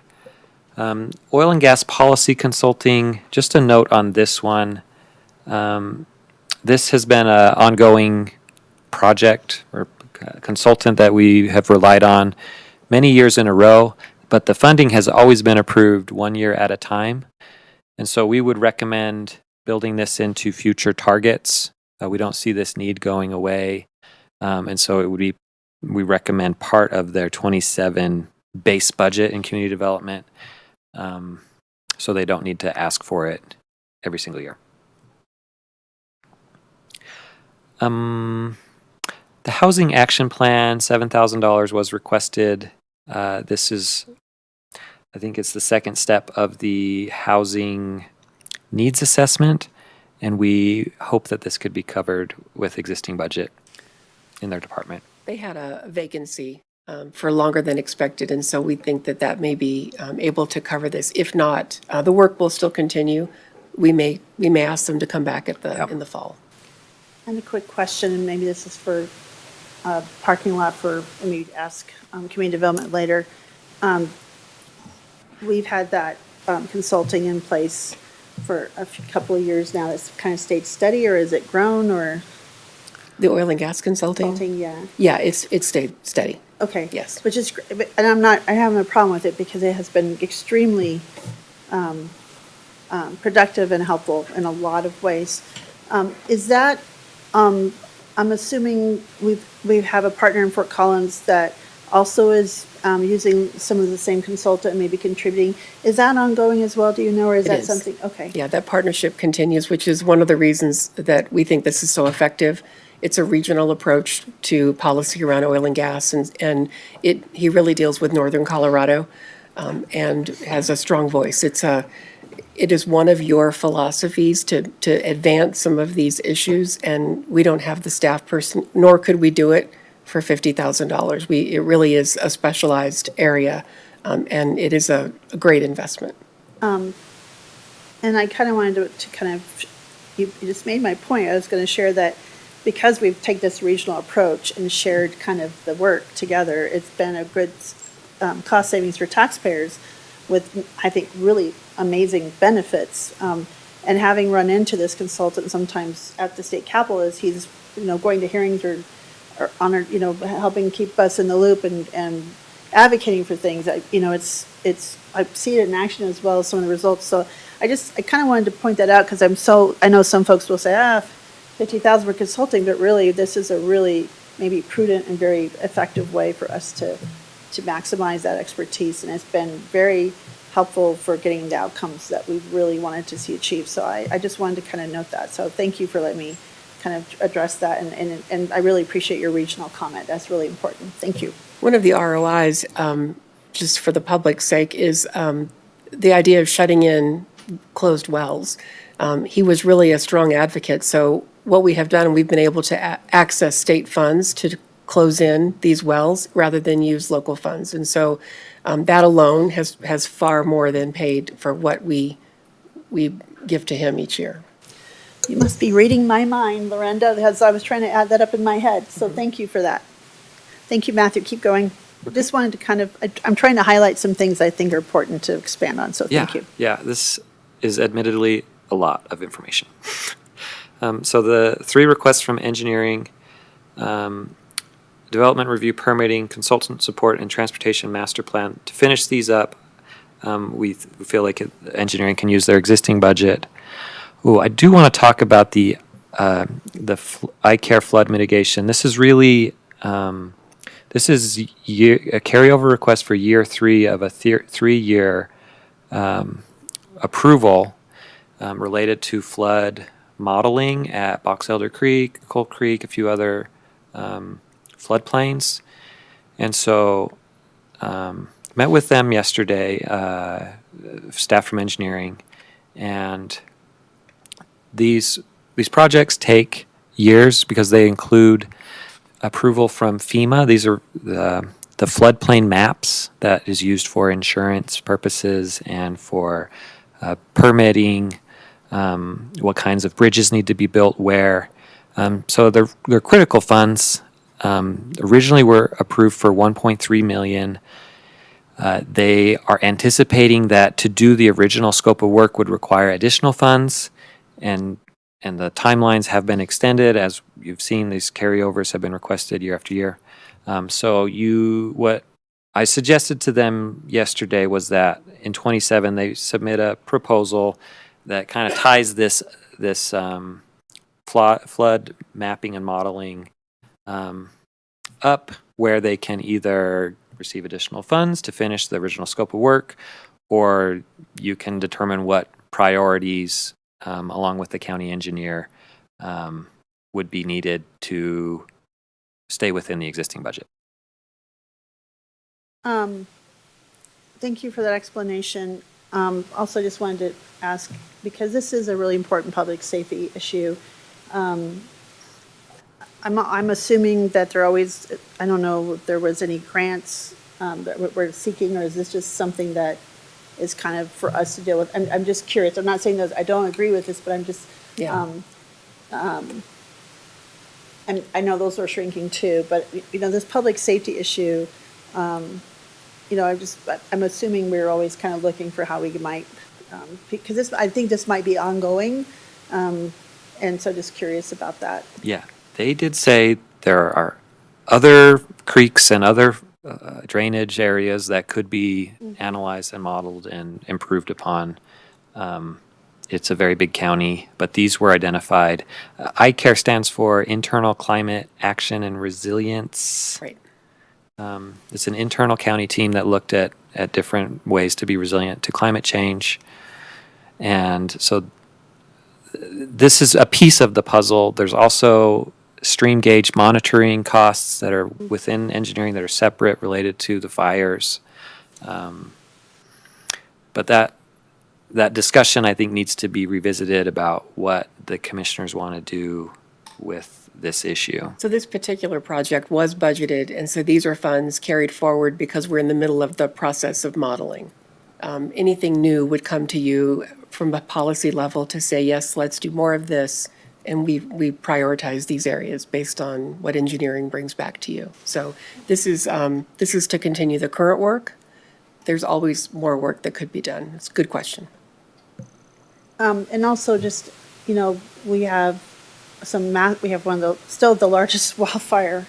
Speaker 2: Oil and gas policy consulting, just a note on this one. This has been an ongoing project or consultant that we have relied on many years in a row, but the funding has always been approved 1 year at a time. And so we would recommend building this into future targets. We don't see this need going away. And so it would be, we recommend part of their 27 base budget in community development. So they don't need to ask for it every single year. The housing action plan, $7,000 was requested. This is, I think it's the second step of the housing needs assessment, and we hope that this could be covered with existing budget in their department.
Speaker 4: They had a vacancy for longer than expected, and so we think that that may be able to cover this. If not, the work will still continue. We may ask them to come back at the in the fall.
Speaker 1: And a quick question, and maybe this is for parking lot for, maybe ask community development later. We've had that consulting in place for a couple of years now. That's kind of stayed steady, or has it grown, or?
Speaker 4: The oil and gas consulting?
Speaker 1: Yeah.
Speaker 4: Yeah, it's stayed steady.
Speaker 1: Okay.
Speaker 4: Yes.
Speaker 1: Which is, and I have no problem with it because it has been extremely productive and helpful in a lot of ways. Is that, I'm assuming we have a partner in Fort Collins that also is using some of the same consultant and maybe contributing. Is that ongoing as well, do you know, or is that something? Okay.
Speaker 4: Yeah, that partnership continues, which is one of the reasons that we think this is so effective. It's a regional approach to policy around oil and gas, and he really deals with northern Colorado and has a strong voice. It is one of your philosophies to advance some of these issues, and we don't have the staff person, nor could we do it for $50,000. It really is a specialized area, and it is a great investment.
Speaker 1: And I kind of wanted to kind of, you just made my point. I was going to share that because we've taken this regional approach and shared kind of the work together, it's been a good cost savings for taxpayers with, I think, really amazing benefits. And having run into this consultant sometimes at the state capitol is he's, going to hearings or on our, helping keep us in the loop and advocating for things. I see it in action as well as some of the results. So I kind of wanted to point that out because I know some folks will say, 50,000 for consulting, but really this is a really maybe prudent and very effective way for us to maximize that expertise. And it's been very helpful for getting the outcomes that we really wanted to see achieved. So I just wanted to kind of note that. So thank you for letting me kind of address that. And I really appreciate your regional comment. That's really important. Thank you.
Speaker 4: One of the ROIs, just for the public's sake, is the idea of shutting in closed wells. He was really a strong advocate. So what we have done, we've been able to access state funds to close in these wells rather than use local funds. And so that alone has far more than paid for what we give to him each year.
Speaker 1: You must be reading my mind, Lorenda, as I was trying to add that up in my head. So thank you for that. Thank you, Matthew. Keep going. Just wanted to kind of, I'm trying to highlight some things I think are important to expand on. So thank you.
Speaker 2: Yeah, this is admittedly a lot of information. So the 3 requests from engineering, development review, permitting, consultant support, and transportation master plan. To finish these up, we feel like engineering can use their existing budget. I do want to talk about the I-Care flood mitigation. This is really this is a carryover request for year 3 of a 3-year approval related to flood modeling at Box Elder Creek, Coal Creek, a few other floodplains. And so met with them yesterday, staff from engineering, and these projects take years because they include approval from FEMA. These are the floodplain maps that is used for insurance purposes and for permitting, what kinds of bridges need to be built where. So they're critical funds. Originally were approved for 1.3 million. They are anticipating that to do the original scope of work would require additional funds, and the timelines have been extended. As you've seen, these carryovers have been requested year after year. What I suggested to them yesterday was that in 27 they submit a proposal that kind of ties this flood mapping and modeling up, where they can either receive additional funds to finish the original scope of work, or you can determine what priorities, along with the county engineer, would be needed to stay within the existing budget.
Speaker 1: Thank you for that explanation. Also, just wanted to ask, because this is a really important public safety issue, I'm assuming that there always, I don't know if there was any grants that we're seeking, or is this just something that is kind of for us to deal with? I'm just curious. I'm not saying that I don't agree with this, but I'm just, and I know those are shrinking too, but, this public safety issue, I'm assuming we're always kind of looking for how we might, because I think this might be ongoing, and so just curious about that.
Speaker 2: Yeah, they did say there are other creeks and other drainage areas that could be analyzed and modeled and improved upon. It's a very big county, but these were identified. ICARE stands for Internal Climate Action and Resilience.
Speaker 4: Right.
Speaker 2: It's an internal county team that looked at different ways to be resilient to climate change. And so this is a piece of the puzzle. There's also stream gauge monitoring costs that are within engineering that are separate, related to the fires. But that discussion, I think, needs to be revisited about what the commissioners want to do with this issue.
Speaker 4: So this particular project was budgeted, and so these are funds carried forward because we're in the middle of the process of modeling. Anything new would come to you from a policy level to say, yes, let's do more of this, and we prioritize these areas based on what engineering brings back to you. So this is to continue the current work. There's always more work that could be done. It's a good question.
Speaker 1: And also just, we have we have still the largest wildfire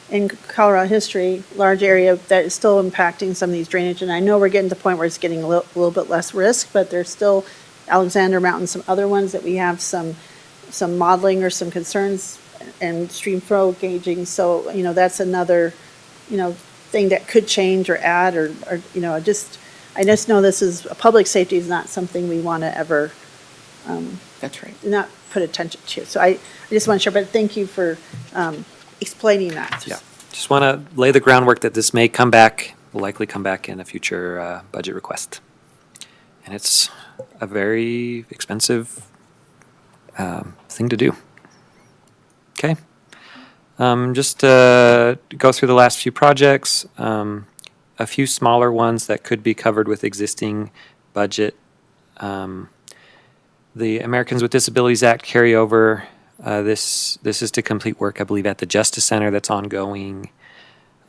Speaker 1: in Colorado history, large area that is still impacting some of these drainage. And I know we're getting to the point where it's getting a little bit less risk, but there's still Alexander Mountain, some other ones that we have some modeling or some concerns, and stream flow gauging. So, that's another, thing that could change or add or I just know this is, public safety is not something we want to ever
Speaker 4: That's right.
Speaker 1: not put attention to. So I just want to share, but thank you for explaining that.
Speaker 2: Yeah, just want to lay the groundwork that this may come back, will likely come back in a future budget request. And it's a very expensive thing to do. Okay. Just to go through the last few projects, a few smaller ones that could be covered with existing budget. The Americans with Disabilities Act carryover. This is to complete work, I believe, at the Justice Center that's ongoing,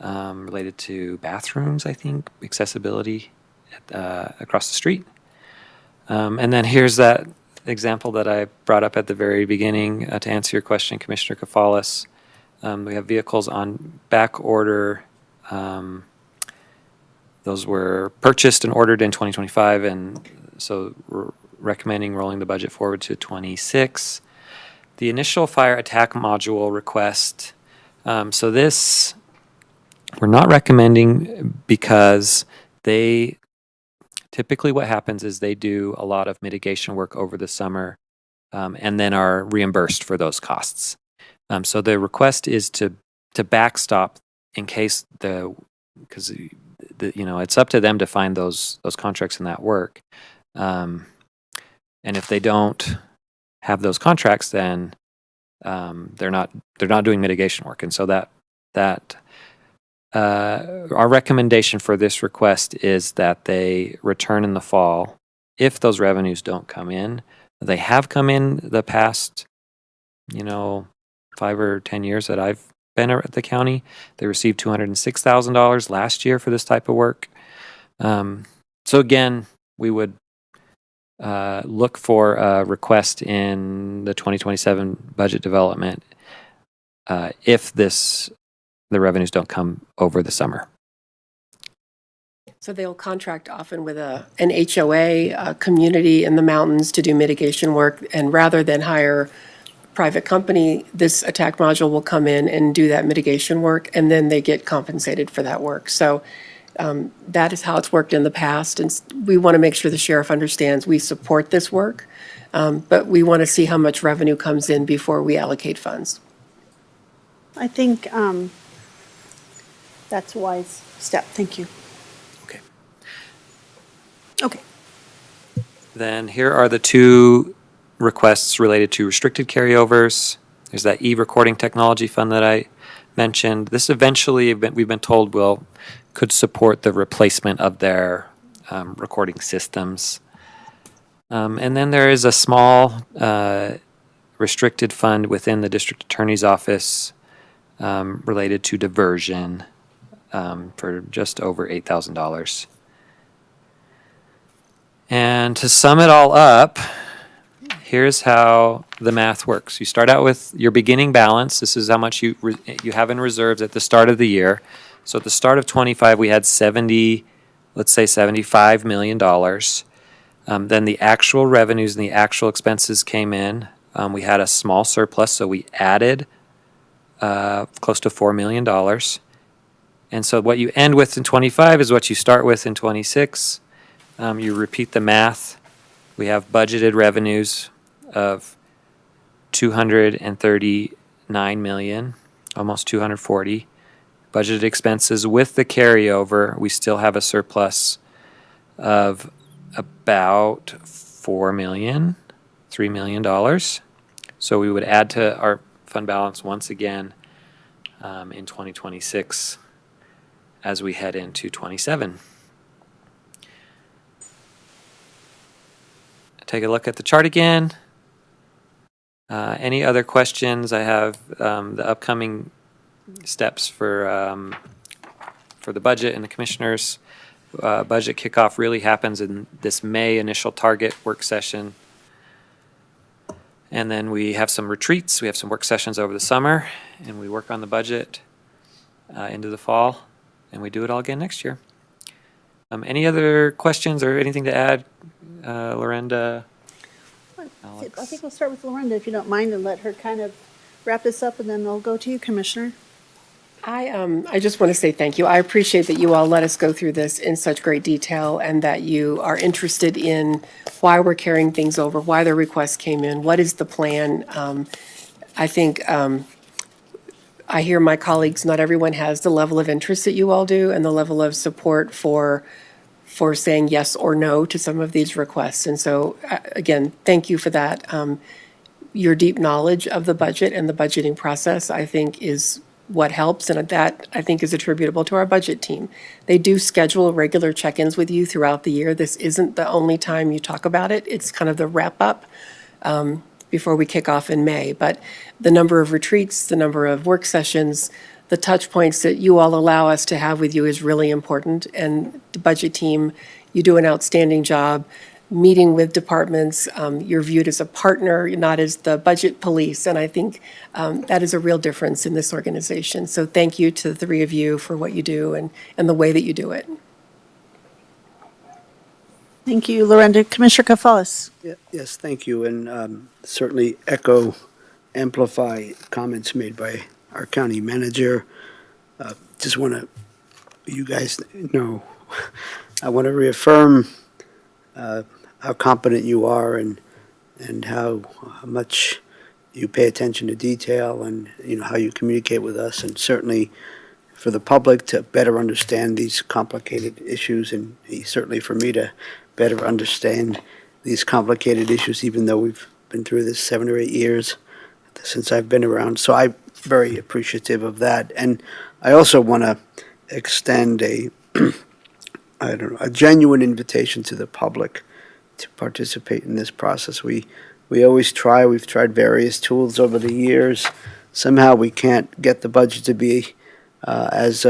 Speaker 2: related to bathrooms, I think, accessibility across the street. And then here's that example that I brought up at the very beginning to answer your question, Commissioner Kafalis. We have vehicles on back order. Those were purchased and ordered in 2025, and so we're recommending rolling the budget forward to 26. The initial fire attack module request. So this we're not recommending because they typically what happens is they do a lot of mitigation work over the summer, and then are reimbursed for those costs. So the request is to backstop in case because it's up to them to find those contracts and that work. And if they don't have those contracts, then they're not doing mitigation work. And so that our recommendation for this request is that they return in the fall if those revenues don't come in. They have come in the past, 5 or 10 years that I've been at the county. They received $206,000 last year for this type of work. So again, we would look for a request in the 2027 budget development if the revenues don't come over the summer.
Speaker 4: So they'll contract often with an HOA, a community in the mountains to do mitigation work, and rather than hire a private company, this attack module will come in and do that mitigation work, and then they get compensated for that work. So that is how it's worked in the past, and we want to make sure the sheriff understands we support this work, but we want to see how much revenue comes in before we allocate funds.
Speaker 1: I think that's a wise step. Thank you.
Speaker 2: Okay.
Speaker 1: Okay.
Speaker 2: Then here are the two requests related to restricted carryovers. There's that e-recording technology fund that I mentioned. This eventually, we've been told, could support the replacement of their recording systems. And then there is a small restricted fund within the district attorney's office related to diversion for just over $8,000. And to sum it all up, here's how the math works. You start out with your beginning balance. This is how much you have in reserves at the start of the year. So at the start of 25, we had $75 million. Then the actual revenues and the actual expenses came in. We had a small surplus, so we added close to $4 million. And so what you end with in 25 is what you start with in 26. You repeat the math. We have budgeted revenues of $239 million, almost $240. Budgeted expenses with the carryover, we still have a surplus of about $3 million. So we would add to our fund balance once again in 2026 as we head into 27. Take a look at the chart again. Any other questions? I have the upcoming steps for the budget and the commissioners. Budget kickoff really happens in this May initial target work session. And then we have some retreats. We have some work sessions over the summer, and we work on the budget into the fall, and we do it all again next year. Any other questions or anything to add, Lorenda?
Speaker 1: I think we'll start with Lorenda, if you don't mind, and let her kind of wrap this up, and then we'll go to you, Commissioner.
Speaker 4: I just want to say thank you. I appreciate that you all let us go through this in such great detail and that you are interested in why we're carrying things over, why the request came in, what is the plan. I think I hear my colleagues, not everyone has the level of interest that you all do and the level of support for saying yes or no to some of these requests. And so, again, thank you for that. Your deep knowledge of the budget and the budgeting process, I think, is what helps, and that, I think, is attributable to our budget team. They do schedule regular check-ins with you throughout the year. This isn't the only time you talk about it. It's kind of the wrap-up before we kick off in May. But the number of retreats, the number of work sessions, the touch points that you all allow us to have with you is really important. And the budget team, you do an outstanding job meeting with departments. You're viewed as a partner, not as the budget police. And I think that is a real difference in this organization. So thank you to the three of you for what you do and the way that you do it.
Speaker 1: Thank you, Lorenda. Commissioner Kafalis.
Speaker 3: Yes, thank you, and certainly amplify comments made by our county manager. Just want to, you guys know, I want to reaffirm how competent you are and how much you pay attention to detail and how you communicate with us, and certainly for the public to better understand these complicated issues, and certainly for me to better understand these complicated issues, even though we've been through this 7 or 8 years since I've been around. So I'm very appreciative of that. And I also want to extend a genuine invitation to the public to participate in this process. We always try. We've tried various tools over the years. Somehow we can't get the budget to be as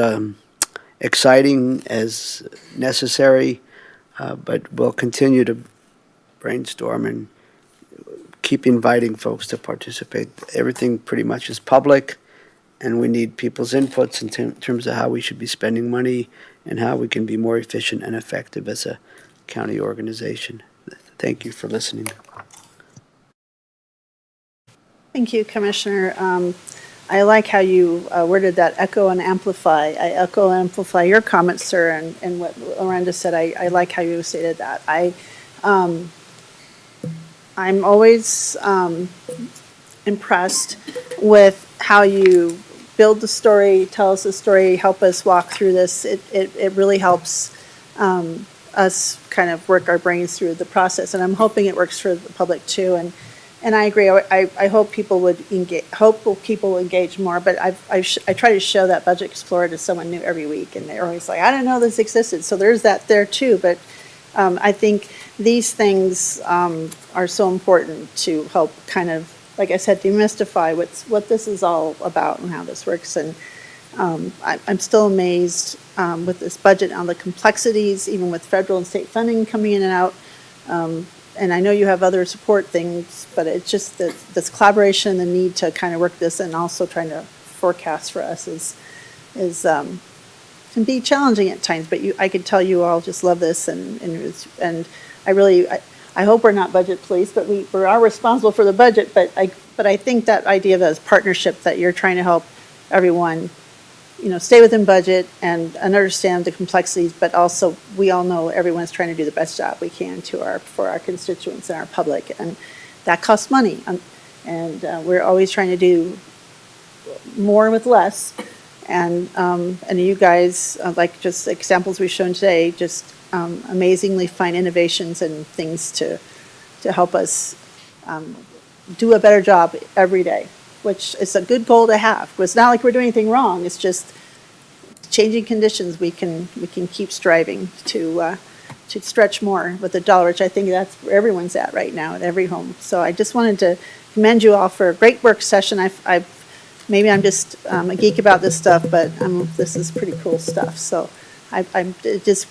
Speaker 3: exciting as necessary, but we'll continue to brainstorm and keep inviting folks to participate. Everything pretty much is public, and we need people's inputs in terms of how we should be spending money and how we can be more efficient and effective as a county organization. Thank you for listening.
Speaker 1: Thank you, Commissioner. I like how you worded that echo and amplify. I echo and amplify your comments, sir, and what Lorenda said. I like how you stated that. I'm always impressed with how you build the story, tell us the story, help us walk through this. It really helps us kind of work our brains through the process, and I'm hoping it works for the public too. And I agree. I hope people would engage. People will engage more. But I try to show that Budget Explorer to someone new every week, and they're always like, "I didn't know this existed." So there's that there too. But I think these things are so important to help kind of, like I said, demystify what this is all about and how this works. And I'm still amazed with this budget on the complexities, even with federal and state funding coming in and out. And I know you have other support things, but it's just that this collaboration, the need to kind of work this, and also trying to forecast for us is can be challenging at times. But I can tell you all just love this, and I hope we're not budget police, but we are responsible for the budget. But I think that idea of this partnership, that you're trying to help everyone, stay within budget and understand the complexities, but also we all know everyone's trying to do the best job we can for our constituents and our public, and that costs money. And we're always trying to do more with less. And you guys, like just examples we've shown today, just amazingly find innovations and things to help us do a better job every day, which is a good goal to have. It's not like we're doing anything wrong. It's just changing conditions. We can keep striving to stretch more with the dollar, which I think that's where everyone's at right now at every home. So I just wanted to commend you all for a great work session. Maybe I'm just a geek about this stuff, but this is pretty cool stuff. So I'm just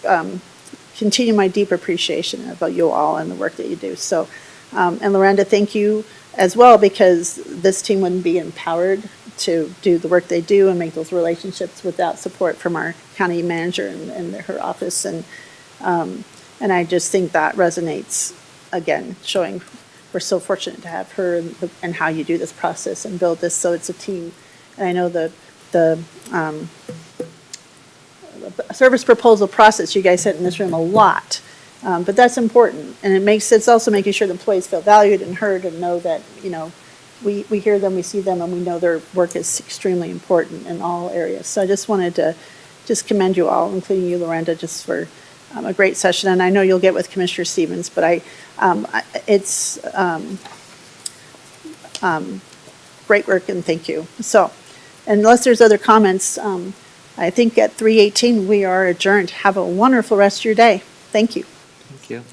Speaker 1: continue my deep appreciation about you all and the work that you do. So, and Lorenda, thank you as well, because this team wouldn't be empowered to do the work they do and make those relationships without support from our county manager and her office. And I just think that resonates, again, showing we're so fortunate to have her and how you do this process and build this so it's a team. And I know the service proposal process, you guys said in this room a lot. But that's important, and it's also making sure the employees feel valued and heard and know that, we hear them, we see them, and we know their work is extremely important in all areas. So I just wanted to just commend you all, including you, Lorenda, just for a great session. And I know you'll get with Commissioner Stevens, but it's great work, and thank you. So unless there's other comments, I think at 3:18 we are adjourned. Have a wonderful rest of your day. Thank you.
Speaker 2: Thank you.